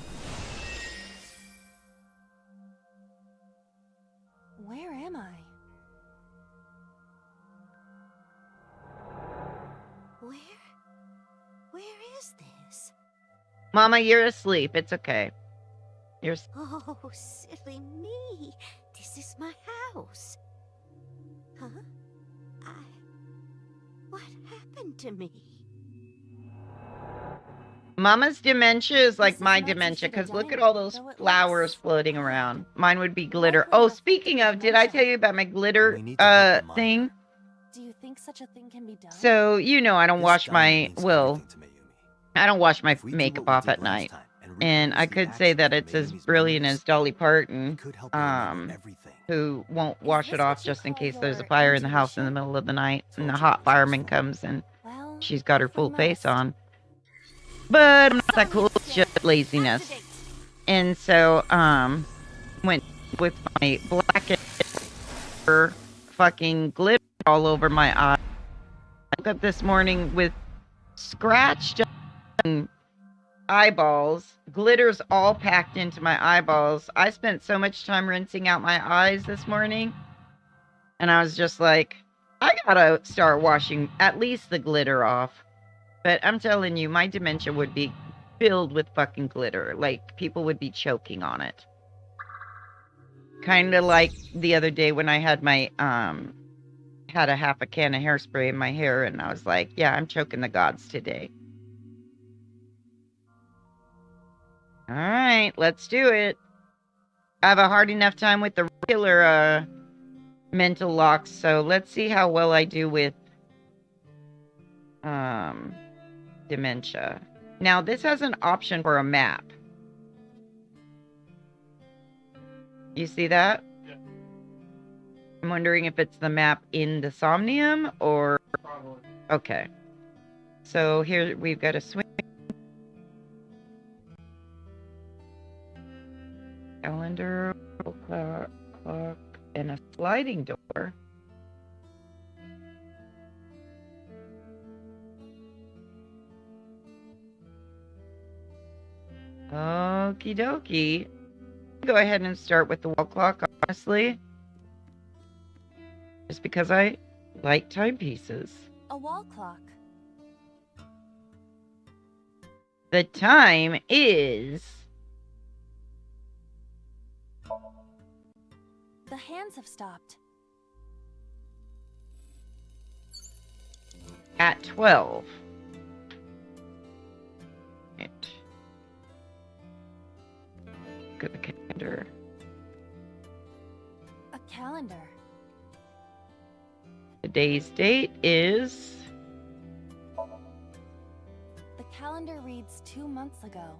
Where am I? Where is this? Mama, you're asleep. It's okay. You're Oh, silly me. This is my house. Huh? What happened to me? Mama's dementia is like This is my not dementia, just for the because look at dining, all those though it flowers looks- floating around. Mine would be glitter. Likely Oh, has speaking of, did I dementia. tell you about my glitter We need to help the mind. thing? Do you think such a thing can be done? So, you know, I don't This wash diamond my, means well, everything to Mayumi. I don't wash my If we do makeup what we off did at last night. time And I reproduce the could say actions that of it's as Mayumi's brilliant memories, as Dolly it Parton, could help her remember everything. who won't Is wash this it off what you just in call case there's a your fire in the house in the intuition? middle of the night and the Told you hot it was fireman useful. comes and Well, she's got her if we full face must. on. But I'm not that cool, it's just laziness. And so, went with my black and fucking glitter all over my eye. I woke up this morning with scratched eyeballs, glitters all packed into my eyeballs. I spent so much time rinsing out my eyes this morning, and I was just like, I gotta start washing at least the glitter off. But I'm telling you, my dementia would be filled with fucking glitter. Like, people would be choking on it. Kind of like the other day when I had my, had a half a can of hairspray in my hair, and I was like, yeah, I'm choking the gods today. All right, let's do it. I have a hard enough time with the regular, mental locks, so let's see how well I do with, dementia. Now, this has an option for a map. You see that? Yeah. I'm wondering if it's the map in the Somnium or... Probably. Okay. So here we've got a swing. Calendar, clock, and a sliding door. Okie dokie. Go ahead and start with the wall clock, honestly. Just because I like timepieces. A wall clock. The time is... The hands have stopped. at 12. Right. Look at the calendar. A calendar. Today's date is... The calendar reads 2 months ago.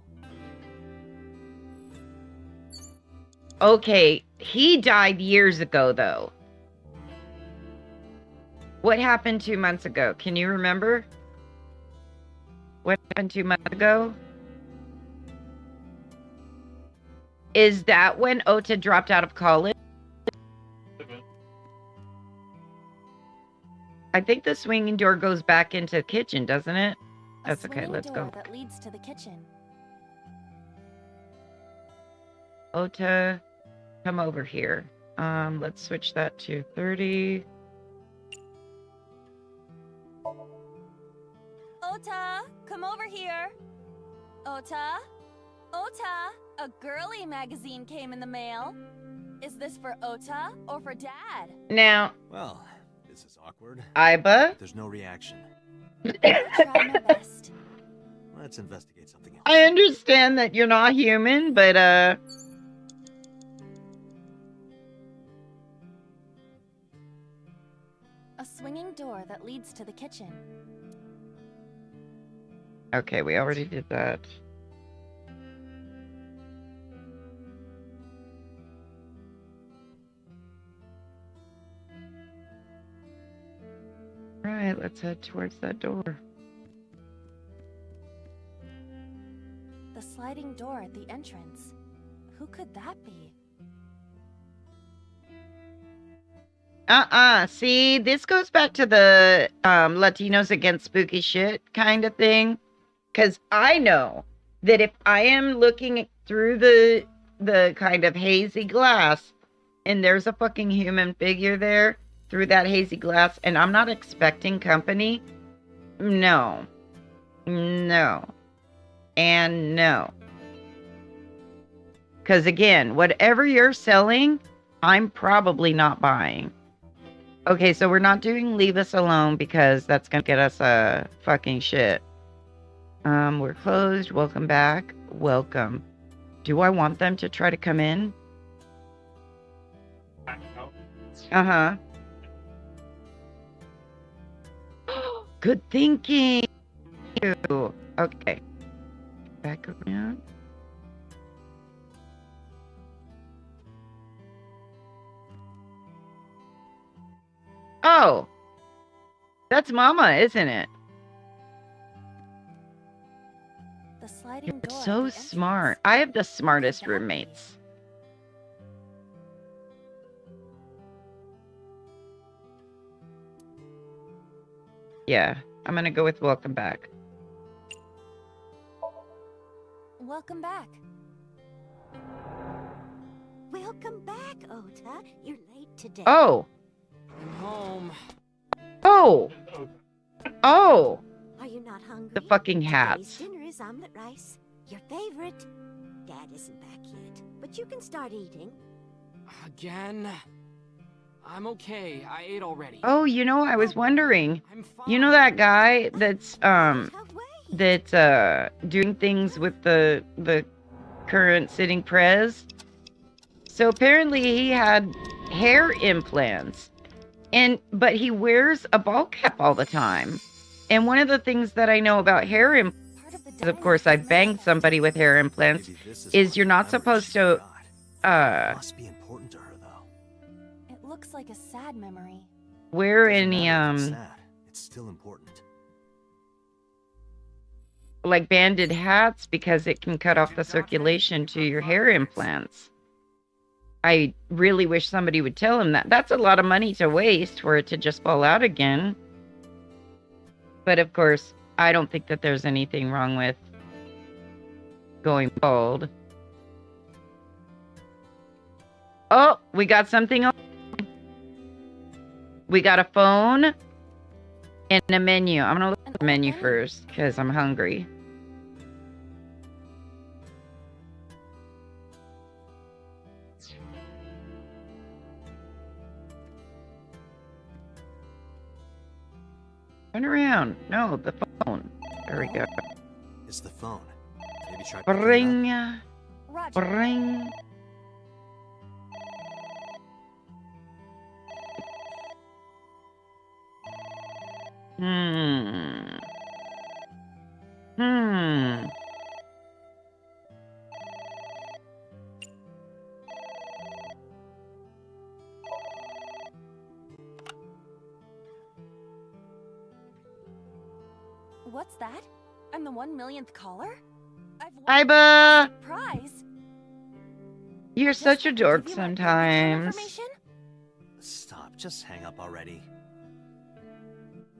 Okay, he died years ago, though. What happened 2 months ago? Can you remember? What happened 2 months ago? Is that when Ota dropped out of college? I think the swinging door goes back into the kitchen, doesn't it? That's okay, let's go. That leads to the kitchen. Ota, come over here. Let's switch that to 30. Ota, come over here. Ota? Ota, a girly magazine came in the mail. Is this for Ota or for Dad? Now, Well, this is awkward. Iba, There's no reaction. I'll try my best. Let's investigate something else. I understand that you're not human, but A swinging door that leads to the kitchen. okay, we already did that. Right, let's head towards that door. The sliding door at the entrance. Who could that be? See, this goes back to the Latinos against spooky shit kind of thing. Because I know that if I am looking through the kind of hazy glass and there's a fucking human figure there through that hazy glass and I'm not expecting company, no. No. And no. Because again, whatever you're selling, I'm probably not buying. Okay, so we're not doing Leave Us Alone because that's going to get us a fucking shit. We're closed. Welcome back. Welcome. Do I want them to try to come in? Uh-huh. Good thinking. Okay. Back around. Oh. That's Mama, isn't it? The sliding You're door. so at the smart. entrance. I have the smartest roommates. Yeah, I'm gonna go with welcome back. Welcome back. Welcome back, Ota. You're late today. Oh! I'm home. Oh! Oh! Are you not hungry? The fucking Today's hats. dinner is omelet rice. Your favorite. Dad isn't back yet, but you can start eating. Again? I'm okay. I ate already. Oh, you know, I was wondering. I'm fine. You know that guy that's Halfway. doing things with the current sitting prez? So apparently he had hair implants. But he wears a ball cap all the time. And one of the things that I know about hair implants, Part of the of course I banged somebody with hair implants, Maybe this is what you're not memory supposed she to forgot. Must be important to her though. It looks like a sad memory. wear Doesn't any matter if it's sad. It's still important. like banded hats because it can cut off the circulation to your hair implants. I really wish somebody would tell him that. That's a lot of money to waste for it to just fall out again. But of course, I don't think that there's anything wrong with going bald. Oh, we got something else. We got a phone and a menu. I'm gonna look at the menu first because I'm hungry. Turn around. No, the phone. There we go. It's the phone. Maybe try picking it up. Ring. Roger. Ring. Hmm. Hmm. what's that? I'm the 1 millionth caller? I've won Hi, a Ba. fantastic prize. You're Just such a give dork you my bank account sometimes. information? Stop, just hang up already.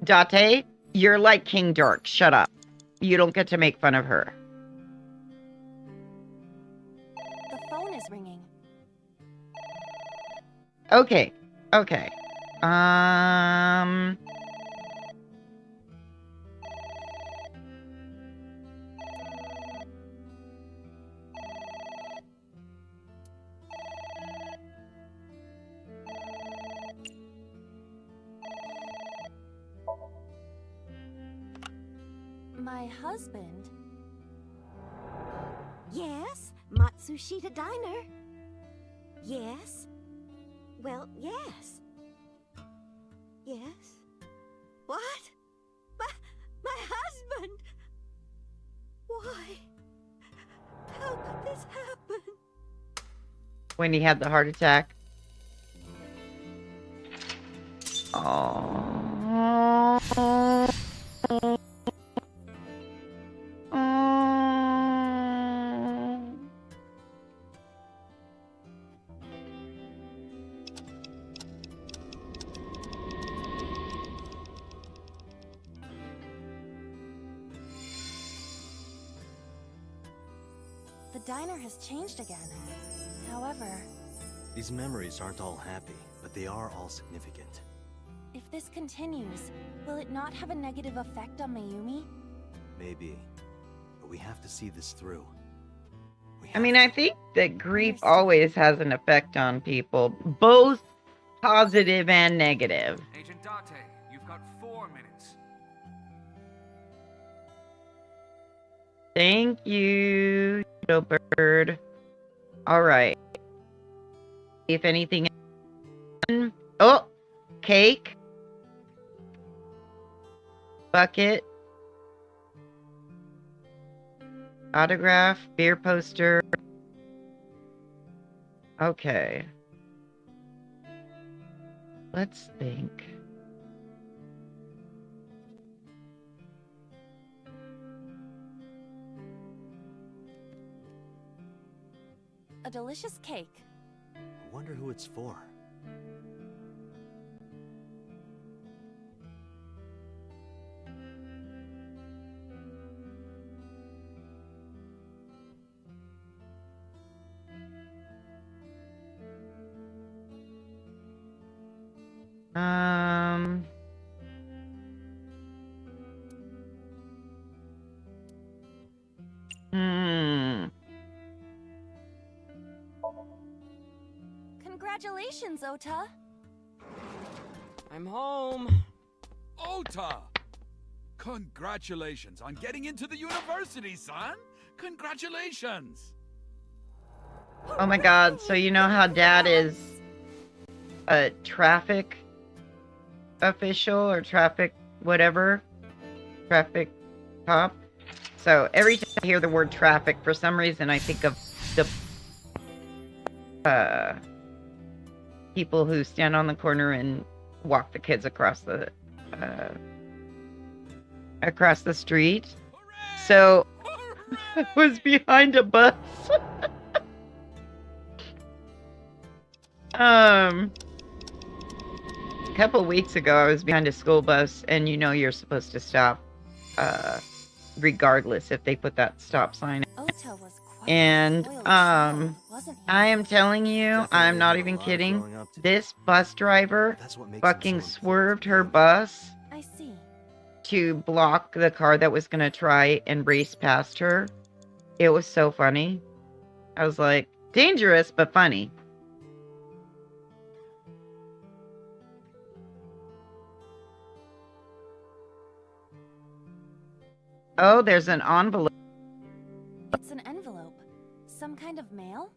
Date, you're like King Dork. Shut up. You don't get to make fun of her. The phone is ringing. Okay. Okay. My husband? Yes, Matsushita Diner. Yes. Well, yes. Yes. What? My husband! Why? How could this happen? When he had the heart attack. Oh. The diner has changed again. However, These memories aren't all happy, but they are all significant. if this continues, will it not have a negative effect on Mayumi? Maybe. But we have to see this through. I mean, I think that grief always has an effect on people, both positive and negative. Agent Date, you've got 4 minutes. Thank you, little bird. All right. If anything. Oh, cake. Bucket. Autograph, beer poster. Okay. Let's think. A delicious cake. I wonder who it's for. Congratulations, Ota. I'm home. Ota! Congratulations on getting into the university, son! Congratulations! Oh my god, so you know how Dad is a traffic official or traffic whatever? Traffic cop? So every time I hear the word traffic, for some reason I think of the people who stand on the corner and walk the kids across the street. So I was behind a bus. A couple weeks ago I was behind a school bus, and you know you're supposed to stop regardless if they put that stop sign. Ota was quite And spoiled child, wasn't he? I am telling you, I'm not even kidding. This bus driver fucking swerved her bus I see. to block the car that was gonna try and race past her. It was so funny. I was like, dangerous but funny. Oh, there's an envelope. It's an envelope. Some kind of mail?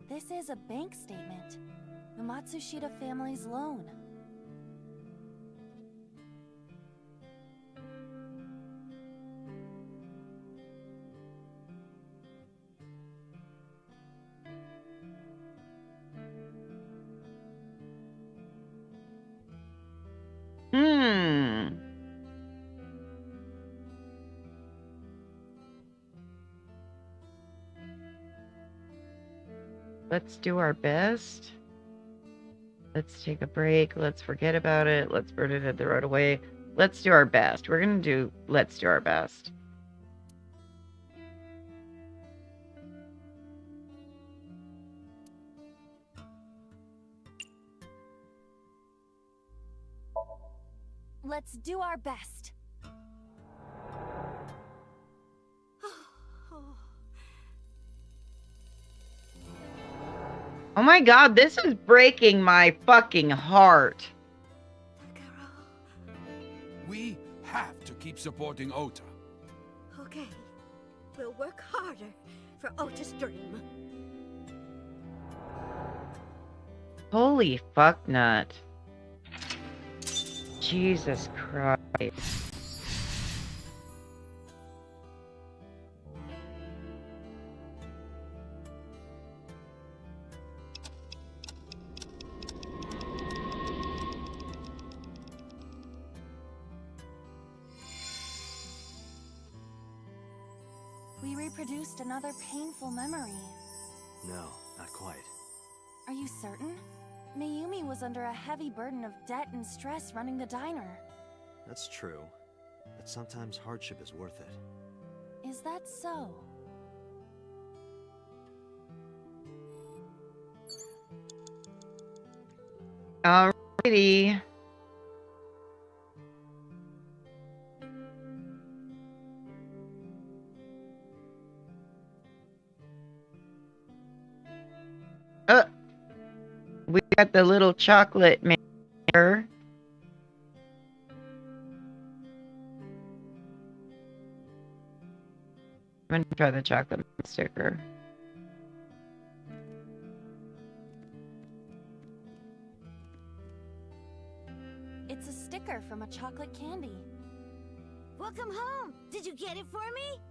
This is a bank statement. The Matsushita family's loan. Let's do our best. Let's take a break. Let's forget about it. Let's burn it and throw it away. Let's do our best. We're gonna do, let's do our best. Let's do our best. Oh my god, this is breaking my fucking heart. We have to keep supporting Ota. Okay. We'll work harder for Ota's dream. Holy fuck nut. Jesus Christ. We reproduced another painful memory. No, not quite. Are you certain? Mayumi was under a heavy burden of debt and stress running the diner. That's true. But sometimes hardship is worth it. Is that so? Alrighty. We got the little chocolate maker. I'm gonna try the chocolate sticker. It's a sticker from a chocolate candy. Welcome home. Did you get it for me?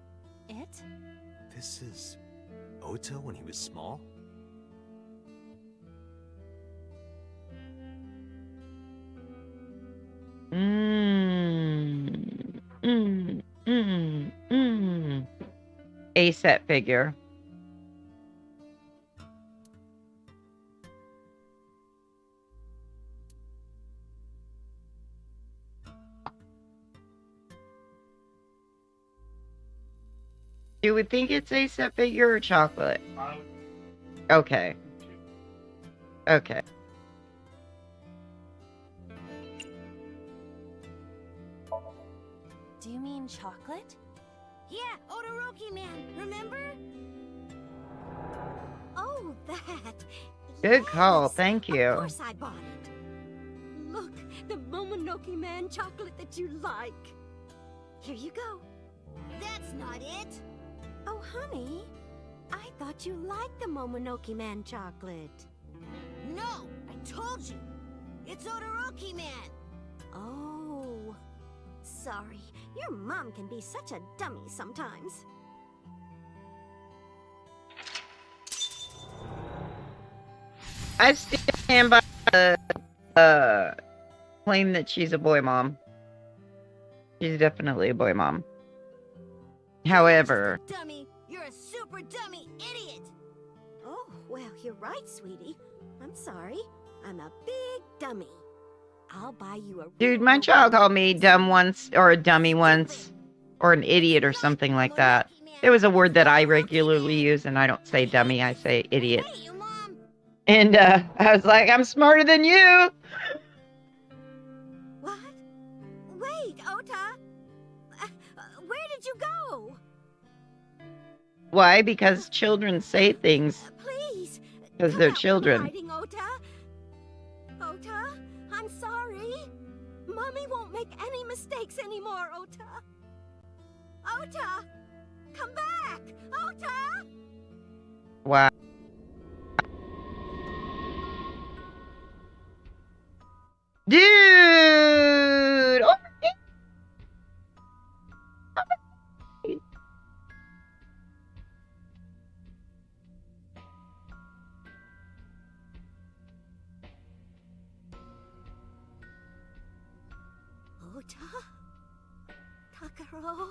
It? This is Ota when he was small? A set figure. Do we think it's a set figure or chocolate? Okay. Okay. Do you mean chocolate? Yeah, Odoroki Man, remember? Oh, that. Good call, thank you. Of course I bought it. Look, the Momonoke Man chocolate that you like. Here you go. That's not it. Oh, honey, I thought you liked the Momonoke Man chocolate. No, I told you. It's Odoroki Man. Oh, sorry. Your mom can be such a dummy sometimes. I stand by the claim that she's a boy mom. She's definitely a boy mom. However... Dummy, you're a super dummy idiot! Oh, well, you're right, sweetie. I'm sorry. I'm a big dummy. I'll buy you a... Dude, my child called me dumb once, or a dummy once, or an idiot or something like that. It was a word that I regularly use, and I don't say dummy, I say idiot. And I was like, I'm smarter than you! What? Wait, Ota! Where did you go? Why? Because children say things. Please! Because they're children. Hiding, Ota! Ota, I'm sorry. Mommy won't make any mistakes anymore, Ota. Ota! Come back! Ota! Wow. Dude! Oh, Ota? Takaro,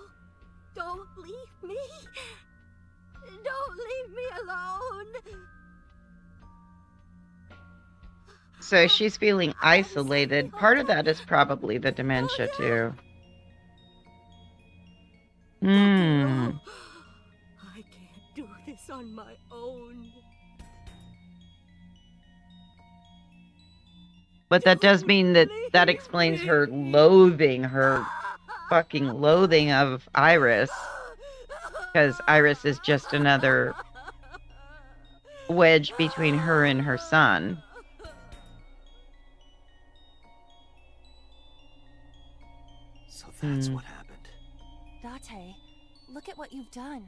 don't leave me. Don't leave me alone. So she's feeling isolated. Part of that is probably the dementia, too. Hmm. I can't do this on my own. But that does mean that explains her loathing, her fucking loathing of Iris. Because Iris is just another wedge between her and her son. So that's what happened. Date, look at what you've done.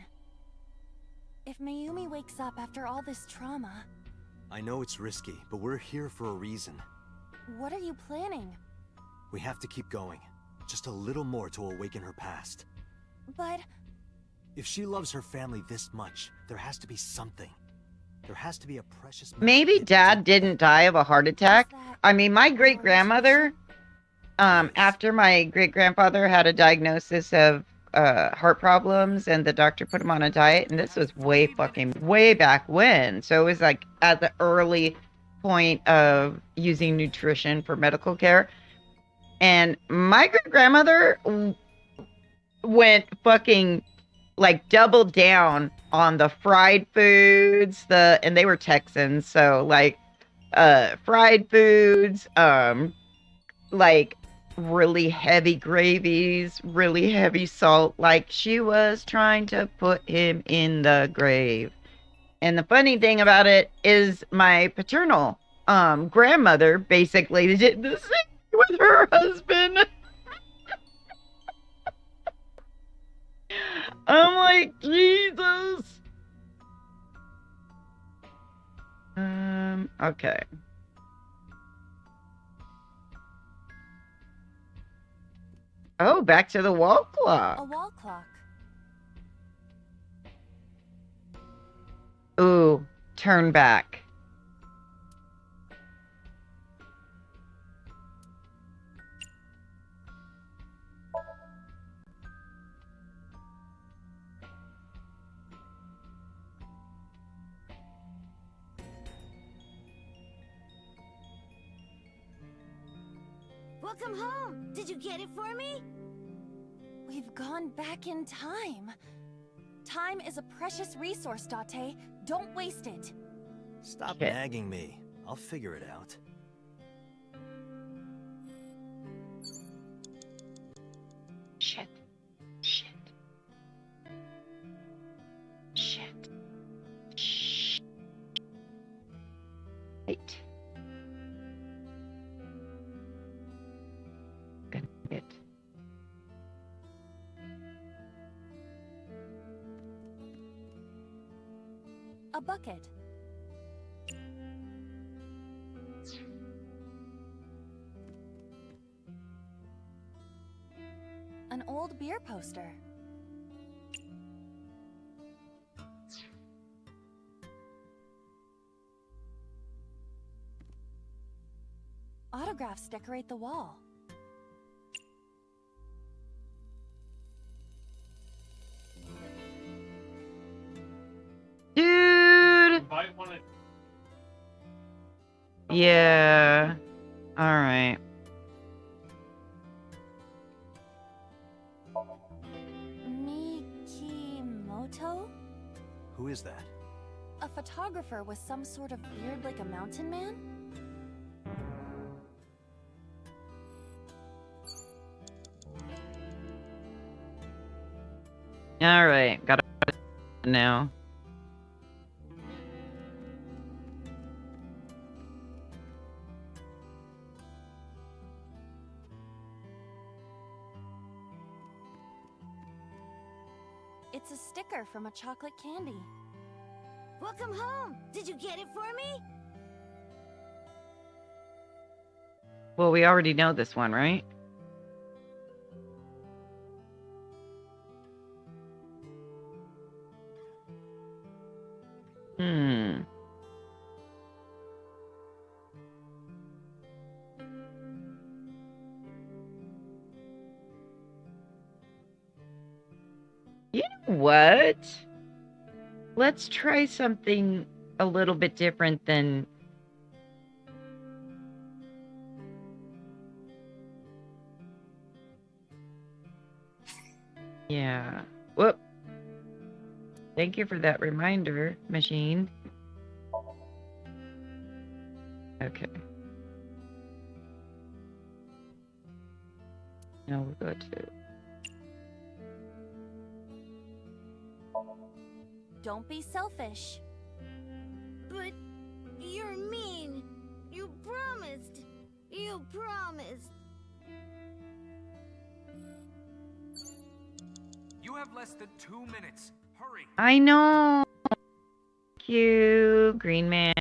If Mayumi wakes up after all this trauma... I know it's risky, but we're here for a reason. What are you planning? We have to keep going. Just a little more to awaken her past. But... If she loves her family this much, there has to be something. There has to be a precious... Maybe Dad didn't die of a heart attack. I mean, my great-grandmother, after my great-grandfather had a diagnosis of heart problems and the doctor put him on a diet, and this was way back when. So it was like at the early point of using nutrition for medical care. And my great-grandmother went fucking... like doubled down on the fried foods, and they were Texans, so like fried foods, like really heavy gravies, really heavy salt, like she was trying to put him in the grave. And the funny thing about it is my paternal grandmother basically did the same with her husband. I'm like, Jesus. Okay. Oh, back to the wall clock. A wall clock. Ooh, turn back. Welcome home. Did you get it for me? We've gone back in time. Time is a precious resource, Date. Don't waste it. Stop nagging me. I'll figure it out. Shit. Shit. Shit. Shh. Wait. Gonna get. A bucket. An old beer poster. Autographs decorate the wall. Dude! Yeah. Alright. Mikimoto? Who is that? A photographer with some sort of beard like a mountain man? Alright, got it now. It's a sticker from a chocolate candy. Welcome home. Did you get it for me? Well, we already know this one, right? You know what? Let's try something a little bit different than Yeah. Whoop. Thank you for that reminder, machine. Okay. Now we'll go to... Don't be selfish. But you're mean. You promised. You promised. You have less than 2 minutes. Hurry. I know. Thank you, Green Man.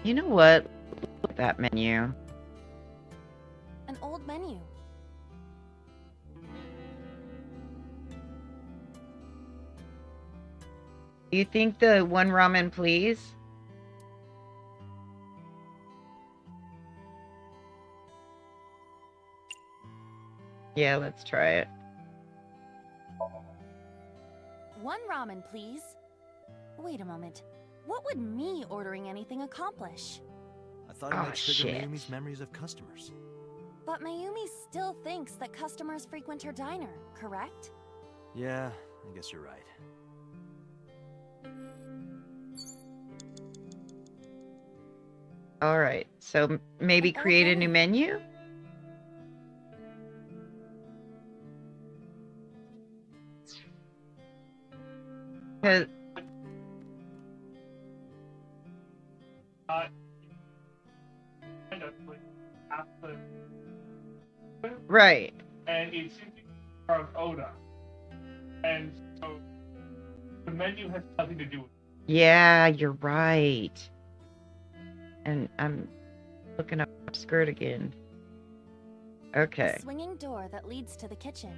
You know what? Look at that menu. An old menu. Do you think the one ramen, please? Yeah, let's try it. One ramen, please. Wait a moment. What would me ordering anything accomplish? I thought it Oh, might trigger shit. Mayumi's memories of customers. But Mayumi still thinks that customers frequent her diner, correct? Yeah, I guess you're right. All right, so maybe An old create a new menu? Because kind of like after, right. and it seems to be from Oda, and so the menu has nothing to do with it. Yeah, you're right. And I'm looking up skirt again. Okay. A swinging door that leads to the kitchen.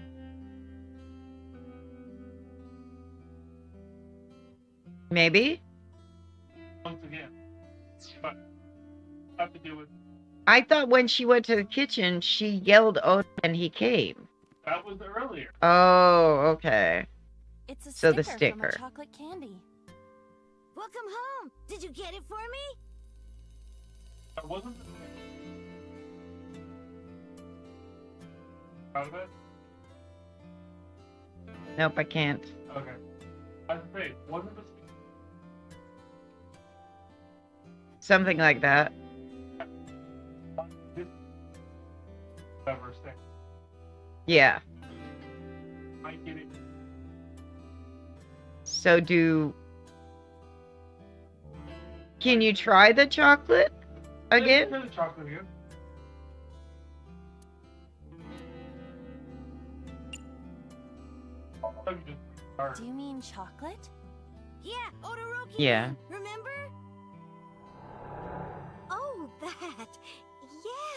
Maybe? Once again, but have to do with I thought when she went to the kitchen, she yelled Oda and he came. that was earlier. Oh, okay. It's a So sticker the from sticker. a chocolate candy. Welcome home. Did you get it for me? That wasn't out of it. Nope, I can't. Okay, I was afraid wasn't the Something like that. this ever thing. Yeah. I get it. So can you try the chocolate again? Try the chocolate again. Let me just start. Do you mean chocolate? Yeah, Odoroki. Yeah. Remember? Oh, that.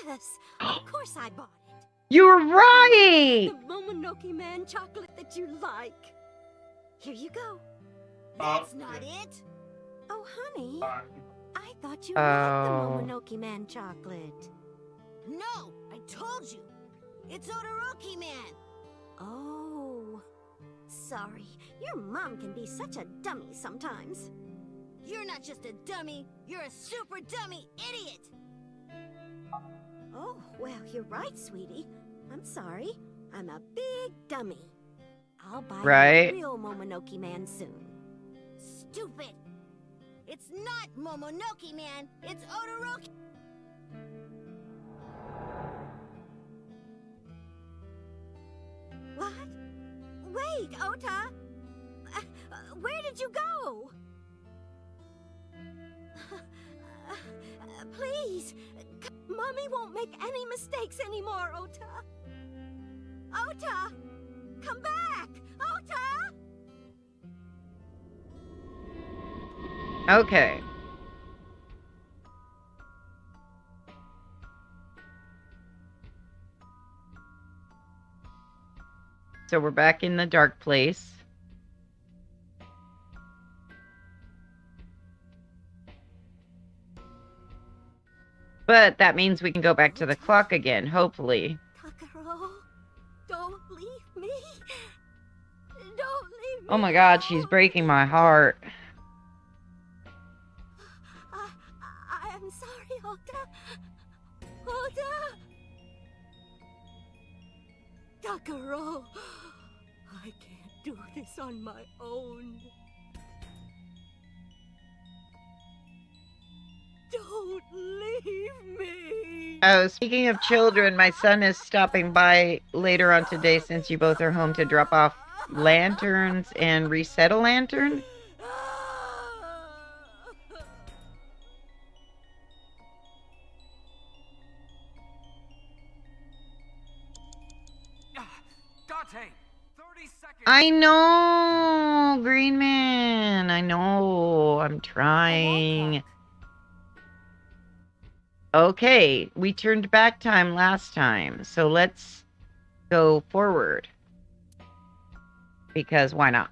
Yes. Of course I bought it. You're right! The Momonoke Man chocolate that you like. Here you go. That's not it. Oh, honey. I thought you liked the Momonoke Man chocolate. No, I told you. It's Odoroki Man. Oh. Sorry. Your mom can be such a dummy sometimes. You're not just a dummy. You're a super dummy idiot. Oh, well, you're right, sweetie. I'm sorry. I'm a big dummy. I'll buy Right. you a real Momonoke Man soon. Stupid. It's not Momonoke Man. It's Odoroki. What? Wait, Ota. Where did you go? Please. Mommy won't make any mistakes anymore, Ota. Ota! Come back! Ota! Okay. So we're back in the dark place. But that means we can go back to the clock again, hopefully. Takaro, don't leave me. Don't leave me. Oh my god, she's breaking my heart. I'm sorry, Ota. Ota! Takaro, I can't do this on my own. Don't leave me. Oh, speaking of children, my son is stopping by later on today since you both are home to drop off lanterns and reset a lantern. Dante, 30 seconds. I know, Green Man. I know. I'm trying. Okay, we turned back time last time, so let's go forward. Because why not?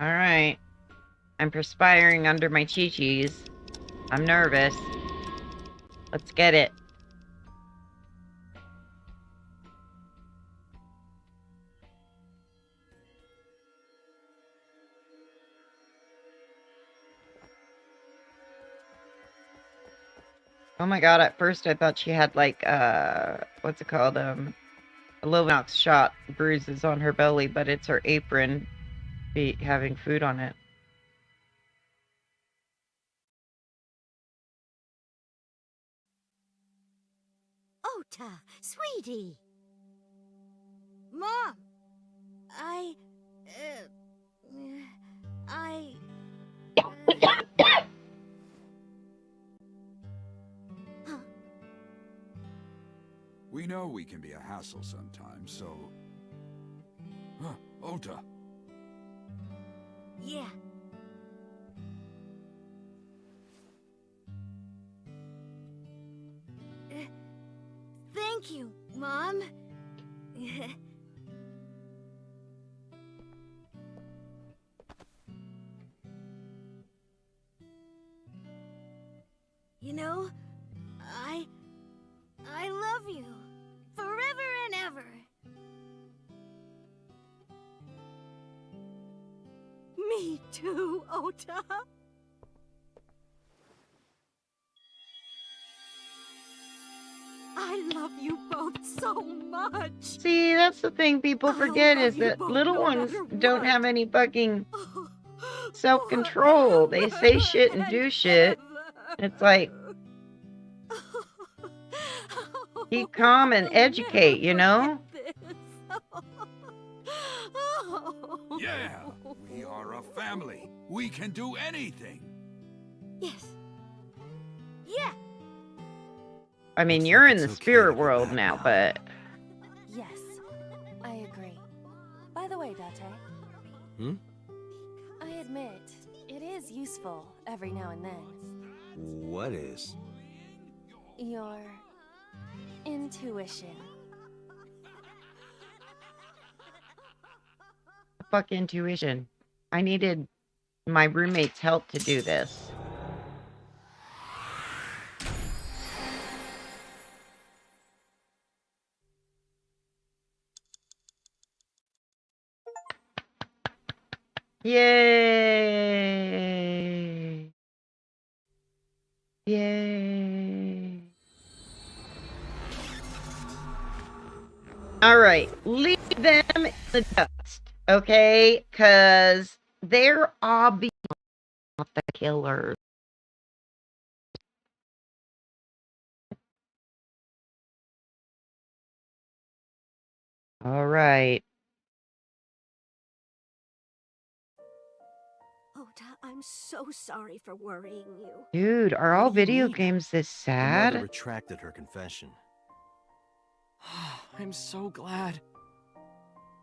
Alright. I'm perspiring under my chi-chis. I'm nervous. Let's get it. Oh my god, at first I thought she had like, what's it called, Lovenox shot bruises on her belly, but it's her apron having food on it. Ota, sweetie. Mom, I... We know we can be a hassle sometimes, so... Huh, Ota. Yeah. Thank you, Mom. You know, I love you. Forever and ever. Me too, Ota. I love you both so much. See, that's the thing people forget is that little ones don't have any fucking self-control. They say shit and do shit. It's like, keep calm and educate, you know? Yeah, we are a family. We can do anything. Yes. Yeah. I mean, you're in the spirit world now, but... Yes, I agree. By the way, Date. Hmm? I admit, it is useful every now and then. What is? Your intuition. Fuck intuition. I needed my roommate's help to do this. Yay! Yay! Alright, leave them in the dust, okay? Because they're obviously not the killers. Alright. Ota, I'm so sorry for worrying you. Dude, are all What do you video mean? games this Her mother sad? retracted her confession. I'm so glad.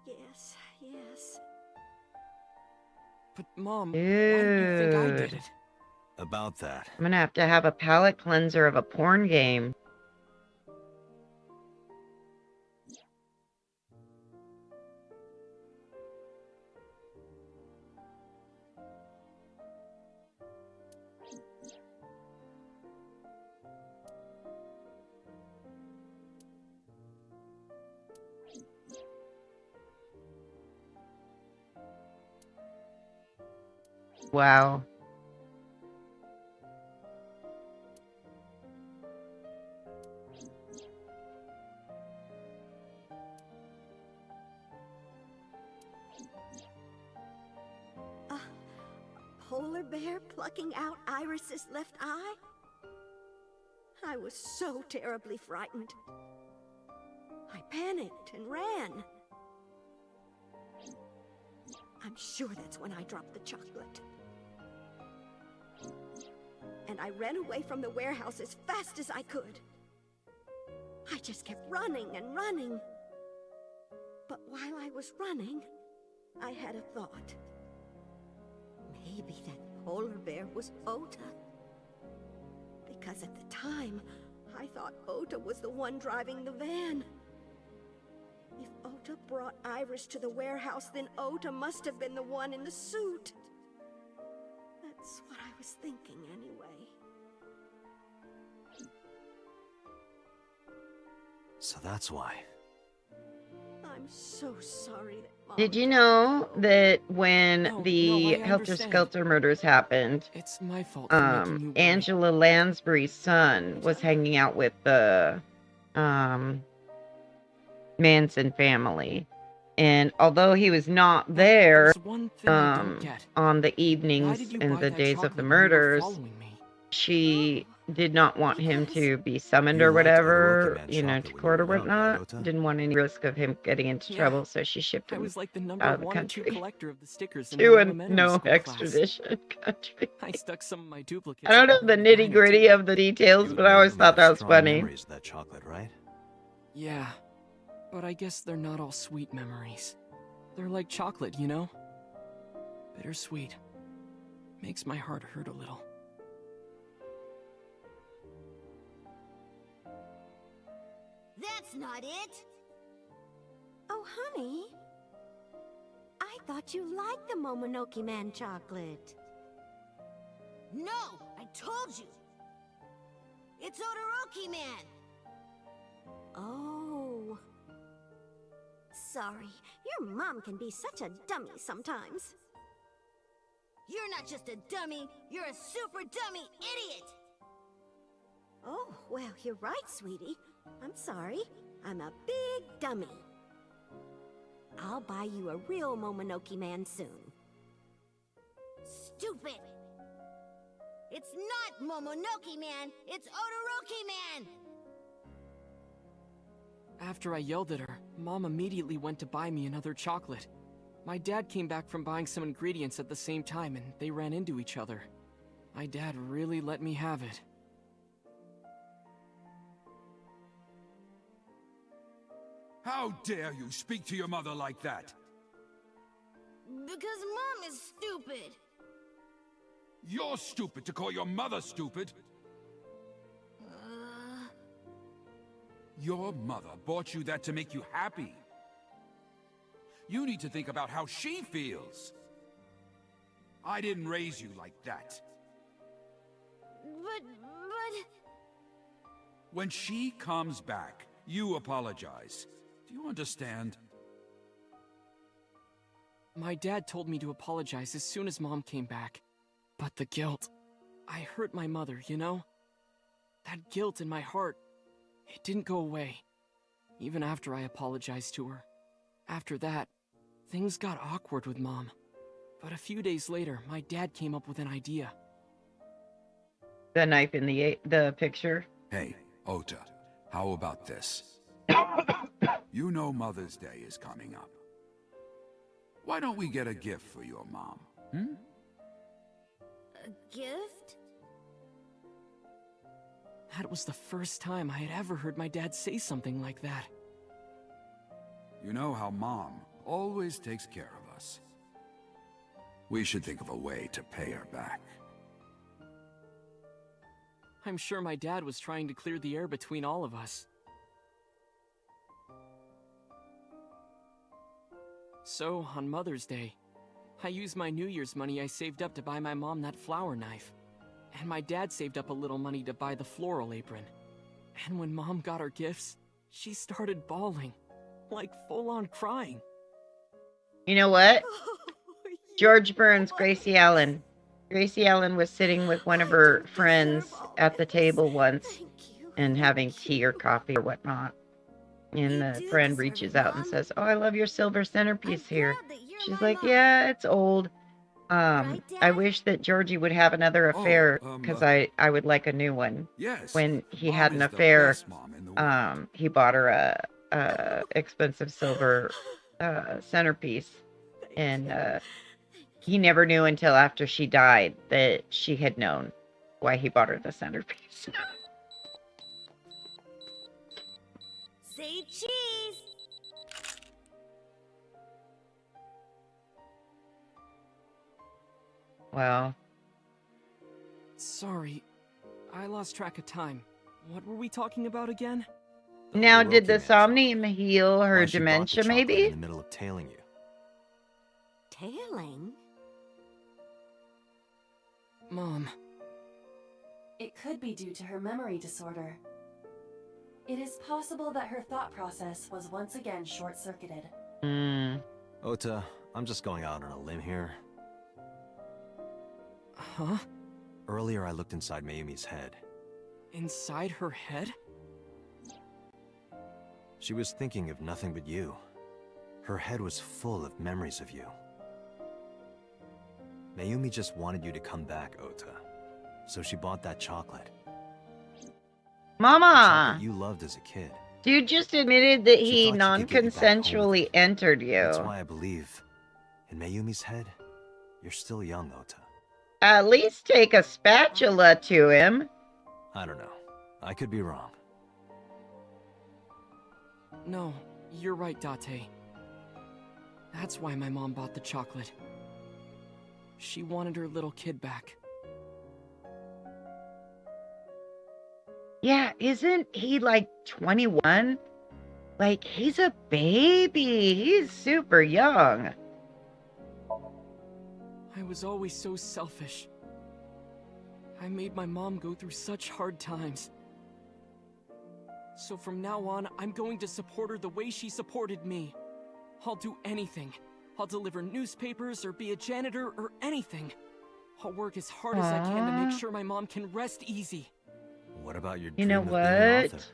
Yes, yes. But Mom, why do you think I did Dude. it? About that. I'm gonna have to have a palate cleanser of a porn game. Wow. A polar bear plucking out Iris's left eye? I was so terribly frightened. I panicked and ran. I'm sure that's when I dropped the chocolate. And I ran away from the warehouse as fast as I could. I just kept running and running. But while I was running, I had a thought. Maybe that polar bear was Ota. Because at the time, I thought Ota was the one driving the van. If Ota brought Iris to the warehouse, then Ota must have been the one in the suit. That's what I was thinking anyway. So that's why. I'm so sorry that Mom... Did you know that when No, the I Helter understand. Skelter murders happened, It's my fault for making you worry. Angela Lansbury's son was hanging out with the Manson family. And although he was not there There's one thing I don't get. on the Why evenings did you and buy the that days of chocolate the when you were murders, following me? she did not want him to be summoned You or liked whatever, Otoroki Man you know, chocolate to when you court or were young, whatnot. right, Ota? Didn't want any risk of him getting into Yeah. trouble, so she shipped I him was like the number out of the 1 or 2 country collector of the stickers in to my a elementary no school class. extradition country. I stuck some of my duplicates. I don't know all the over nitty dining gritty table. of the details, You but I always admit thought you that have was strong funny. memories of that chocolate, right? Yeah, but I guess they're not all sweet memories. They're like chocolate, you know? Bittersweet. Makes my heart hurt a little. That's not it! Oh, honey. I thought you liked the Momonoke Man chocolate. No! I told you! It's Odoroki Man! Oh. Sorry, your mom can be such a dummy sometimes. You're not just a dummy, you're a super dummy idiot! Oh, well, you're right, sweetie. I'm sorry. I'm a big dummy. I'll buy you a real Momonoke Man soon. Stupid! It's not Momonoke Man, it's Odoroki Man! After I yelled at her, Mom immediately went to buy me another chocolate. My dad came back from buying some ingredients at the same time, and they ran into each other. My dad really let me have it. How dare you speak to your mother like that? Because Mom is stupid! You're stupid to call your mother stupid. Your mother bought you that to make you happy. You need to think about how she feels. I didn't raise you like that. But... When she comes back, you apologize. Do you understand? My dad told me to apologize as soon as Mom came back. But the guilt... I hurt my mother, you know? That guilt in my heart, it didn't go away. Even after I apologized to her. After that, things got awkward with Mom. But a few days later, my dad came up with an idea. The knife in the picture. Hey, Ota, how about this? You know Mother's Day is coming up. Why don't we get a gift for your mom, hmm? A gift? That was the first time I had ever heard my dad say something like that. You know how Mom always takes care of us. We should think of a way to pay her back. I'm sure my dad was trying to clear the air between all of us. So, on Mother's Day, I used my New Year's money I saved up to buy my mom that flower knife. And my dad saved up a little money to buy the floral apron. And when Mom got her gifts, she started bawling. Like full-on crying. You know what? George Burns, Gracie Allen. Gracie Allen was sitting with one of her friends at the table once and having tea or coffee or whatnot. And the friend reaches out and says, "Oh, I love your silver centerpiece here." She's like, "Yeah, it's old. I wish that Georgie would have another affair because I would like a new one." Yes. When he Mom had an is the affair, best mom in the world. he bought her a expensive silver centerpiece, and he never knew until after she died that she had known why he bought her the centerpiece. Say cheese. Wow. Sorry, I lost track of time. What were we talking about again? Now, did the Roki Man somnium heal her Why she bought the dementia, chocolate maybe? in the middle of tailing you. Tailing? Mom. It could be due to her memory disorder. It is possible that her thought process was once again short-circuited. Ota, I'm just going out on a limb here. Huh? Earlier I looked inside Mayumi's head. Inside her head? She was thinking of nothing but you. Her head was full of memories of you. Mayumi just wanted you to come back, Ota. So she bought that chocolate. Mama! Chocolate you loved as a kid. Dude just admitted that She he thought she could get you back home with non-consensually her. entered you. That's why I believe, in Mayumi's head, you're still young, Ota. At least take a spatula to him. I don't know. I could be wrong. No, you're right, Date. That's why my mom bought the chocolate. She wanted her little kid back. Yeah, isn't he like 21? Like, he's a baby. He's super young. I was always so selfish. I made my mom go through such hard times. So from now on, I'm going to support her the way she supported me. I'll do anything. I'll deliver newspapers or be a janitor or anything. I'll work as hard as I can to make sure my mom can rest easy. What about your You dream know of being an what? author?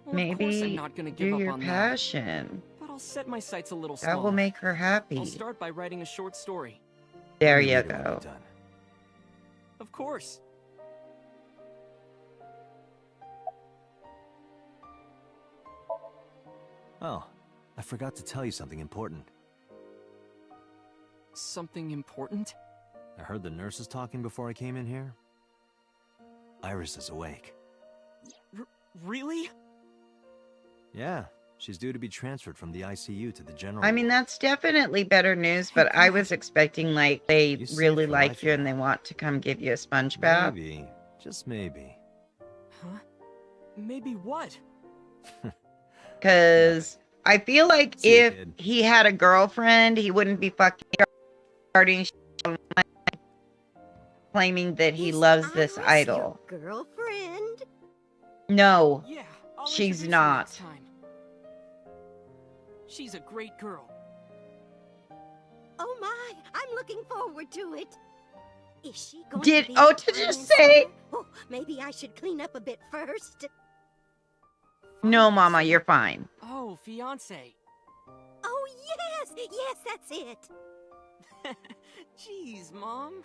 Well, of course I'm Maybe not gonna give do up your on passion. that. But I'll set my sights a little small. That will make her happy. I'll start by writing a short story. There Let me you read it when go. you're done. Of course. Oh, I forgot to tell you something important. Something important? I heard the nurses talking before I came in here. Iris is awake. Really? Yeah, she's due to be transferred from the ICU to the general. I mean, ward. that's definitely better news, but I was expecting, like, they You saved really her like life, you you and know. they want to come give you a sponge bath. Maybe, just maybe. Huh? Maybe what? Because I feel like See you, if kid. he had a girlfriend, he wouldn't be fucking starting claiming that he Is loves this Iris idol. your girlfriend? No, Yeah, I'll she's introduce her not. next time. She's a great girl. Oh my, I'm looking forward to it. Is she going Did to be Ota fun just and say- summer? Oh, maybe I should clean up a bit first. No, Mama, you're fine. Oh, fiance. Oh yes, that's it. Jeez, Mom.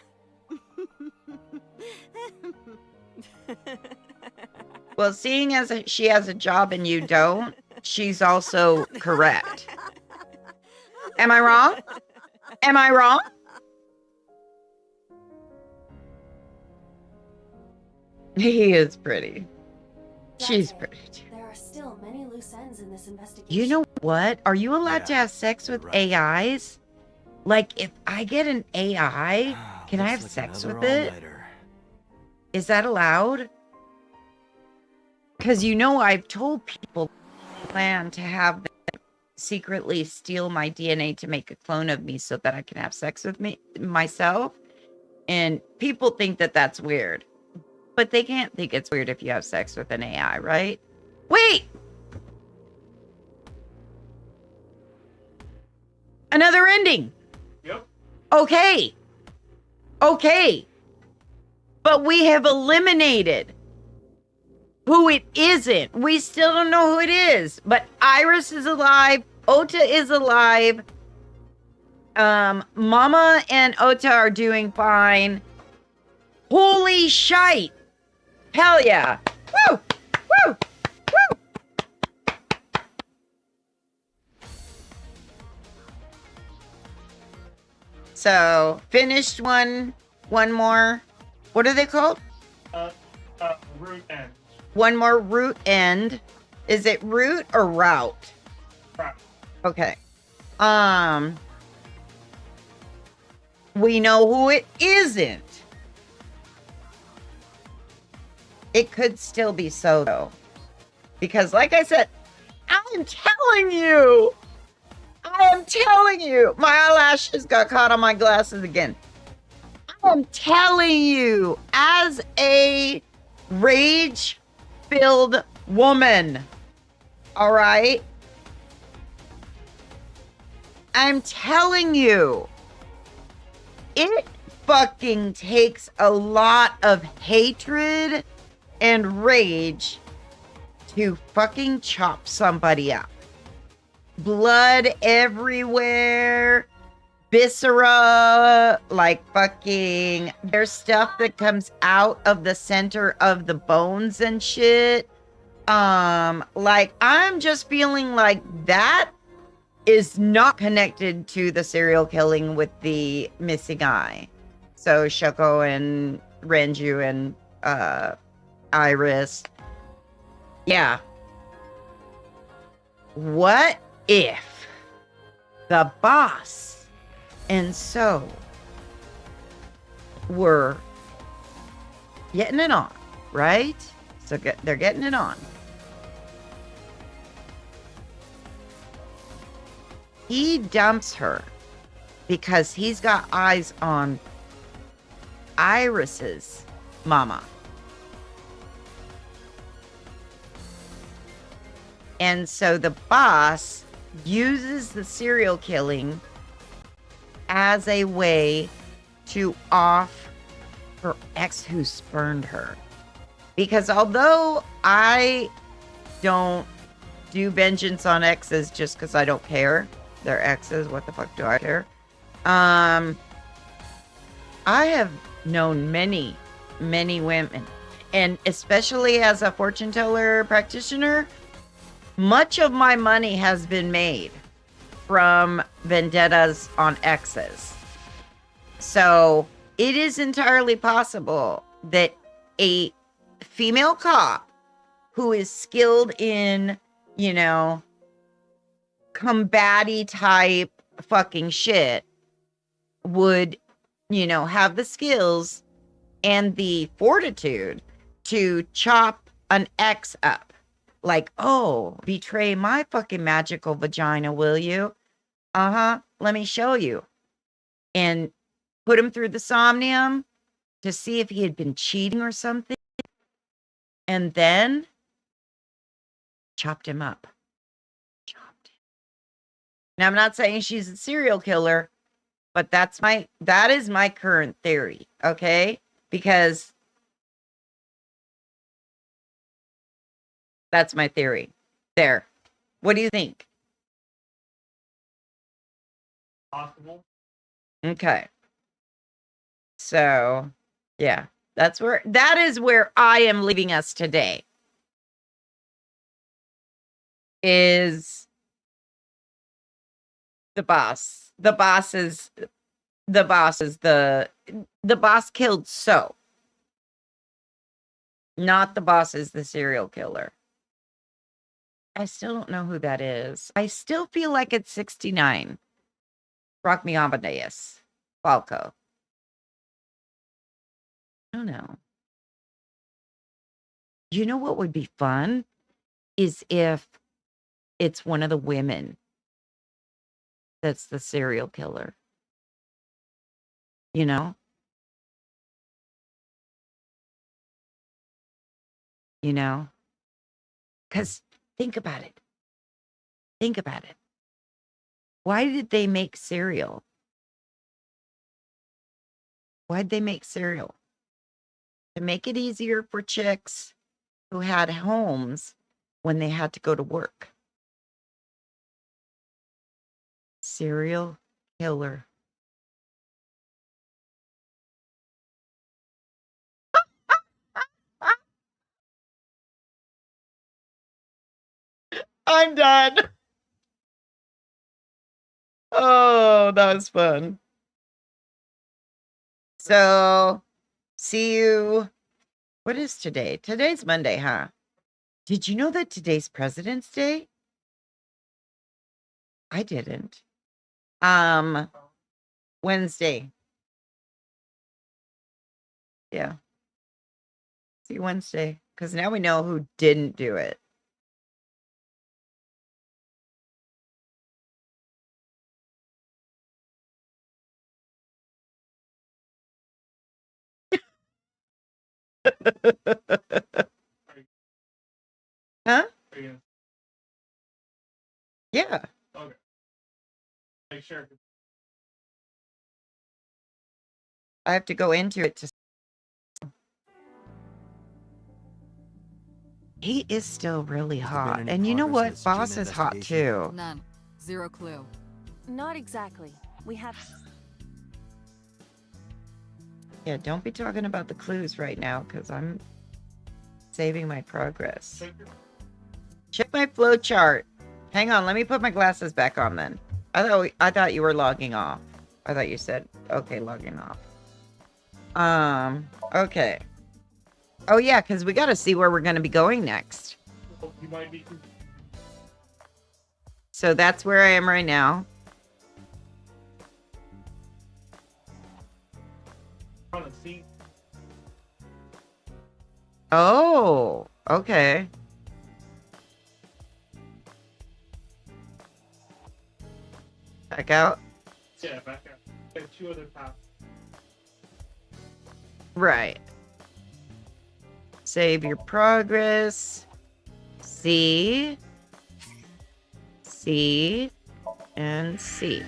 Well, seeing as she has a job and you don't, she's also correct. Am I wrong? Am I wrong? He is pretty. She's Date, pretty too. There are still many loose ends in this investigation. You know what? Are you allowed to Yeah, have sex with you're right. AIs? Like, if I get an AI, can I have Looks sex like with another it? all-nighter. Is that allowed? Because you know I've told people plan to have them secretly steal my DNA to make a clone of me so that I can have sex with myself. And people think that that's weird. But they can't think it's weird if you have sex with an AI, right? Wait! Another ending. Yep. Okay. Okay. But we have eliminated who it isn't. We still don't know who it is. But Iris is alive. Ota is alive. Mama and Ota are doing fine. Holy shite. Hell yeah. Woo! Woo! Woo! So, finished one more. What are they called? Root end. One more root end. Is it root or route? Route. Okay. We know who it isn't. It could still be Soto. Because like I said, I'm telling you. My eyelashes got caught on my glasses again. I'm telling you, as a rage-filled woman, all right? I'm telling you, it fucking takes a lot of hatred and rage to fucking chop somebody up. Blood everywhere, viscera, like fucking, there's stuff that comes out of the center of the bones and shit. Like, I'm just feeling like that is not connected to the serial killing with the missing eye. So Shoko and Renju and Iris. Yeah. What if the boss and So were getting it on, right? So they're getting it on. He dumps her because he's got eyes on Iris's mama. And so the boss uses the serial killing as a way to off her ex who spurned her. Because although I don't do vengeance on exes just because I don't care, they're exes, what the fuck do I care? I have known many women, and especially as a fortune teller practitioner, much of my money has been made from vendettas on exes. So it is entirely possible that a female cop who is skilled in, you know, combaty type fucking shit would, you know, have the skills and the fortitude to chop an ex up. Like, oh, betray my fucking magical vagina, will you? Uh-huh. Let me show you. And put him through the somnium to see if he had been cheating or something. And then chopped him up. Now, I'm not saying she's a serial killer, but that is my current theory, okay? Because that's my theory. There. What do you think? Possible. Okay. So, yeah. That is where I am leaving us today. Is the boss. The boss killed So. Not the boss is the serial killer. I still don't know who that is. I still feel like it's 69. Rock me Amadeus. Falco. I don't know. You know what would be fun? Is if it's one of the women that's the serial killer. You know? You know? Because think about it. Think about it. Why did they make cereal? Why'd they make cereal? To make it easier for chicks who had homes when they had to go to work. Serial killer. I'm done. Oh, that was fun. So, see you. What is today? Today's Monday, huh? Did you know that today's President's Day? I didn't. Wednesday. Yeah. See you Wednesday. Because now we know who didn't do it. Huh? Yeah. Okay. Make sure. I have to go into it to. He is still really hot. And you know what? Boss is hot too. None. Zero clue. Not exactly. We have... Yeah, don't be talking about the clues right now because I'm saving my progress. Check my flow chart. Hang on, let me put my glasses back on then. I thought you were logging off. I thought you said, okay, logging off. Okay. Oh yeah, because we got to see where we're going to be going next. You might be... So that's where I am right now. Oh, okay. Back out? Yeah, back out. There are 2 other paths. Right. Save your progress. C. C. And C.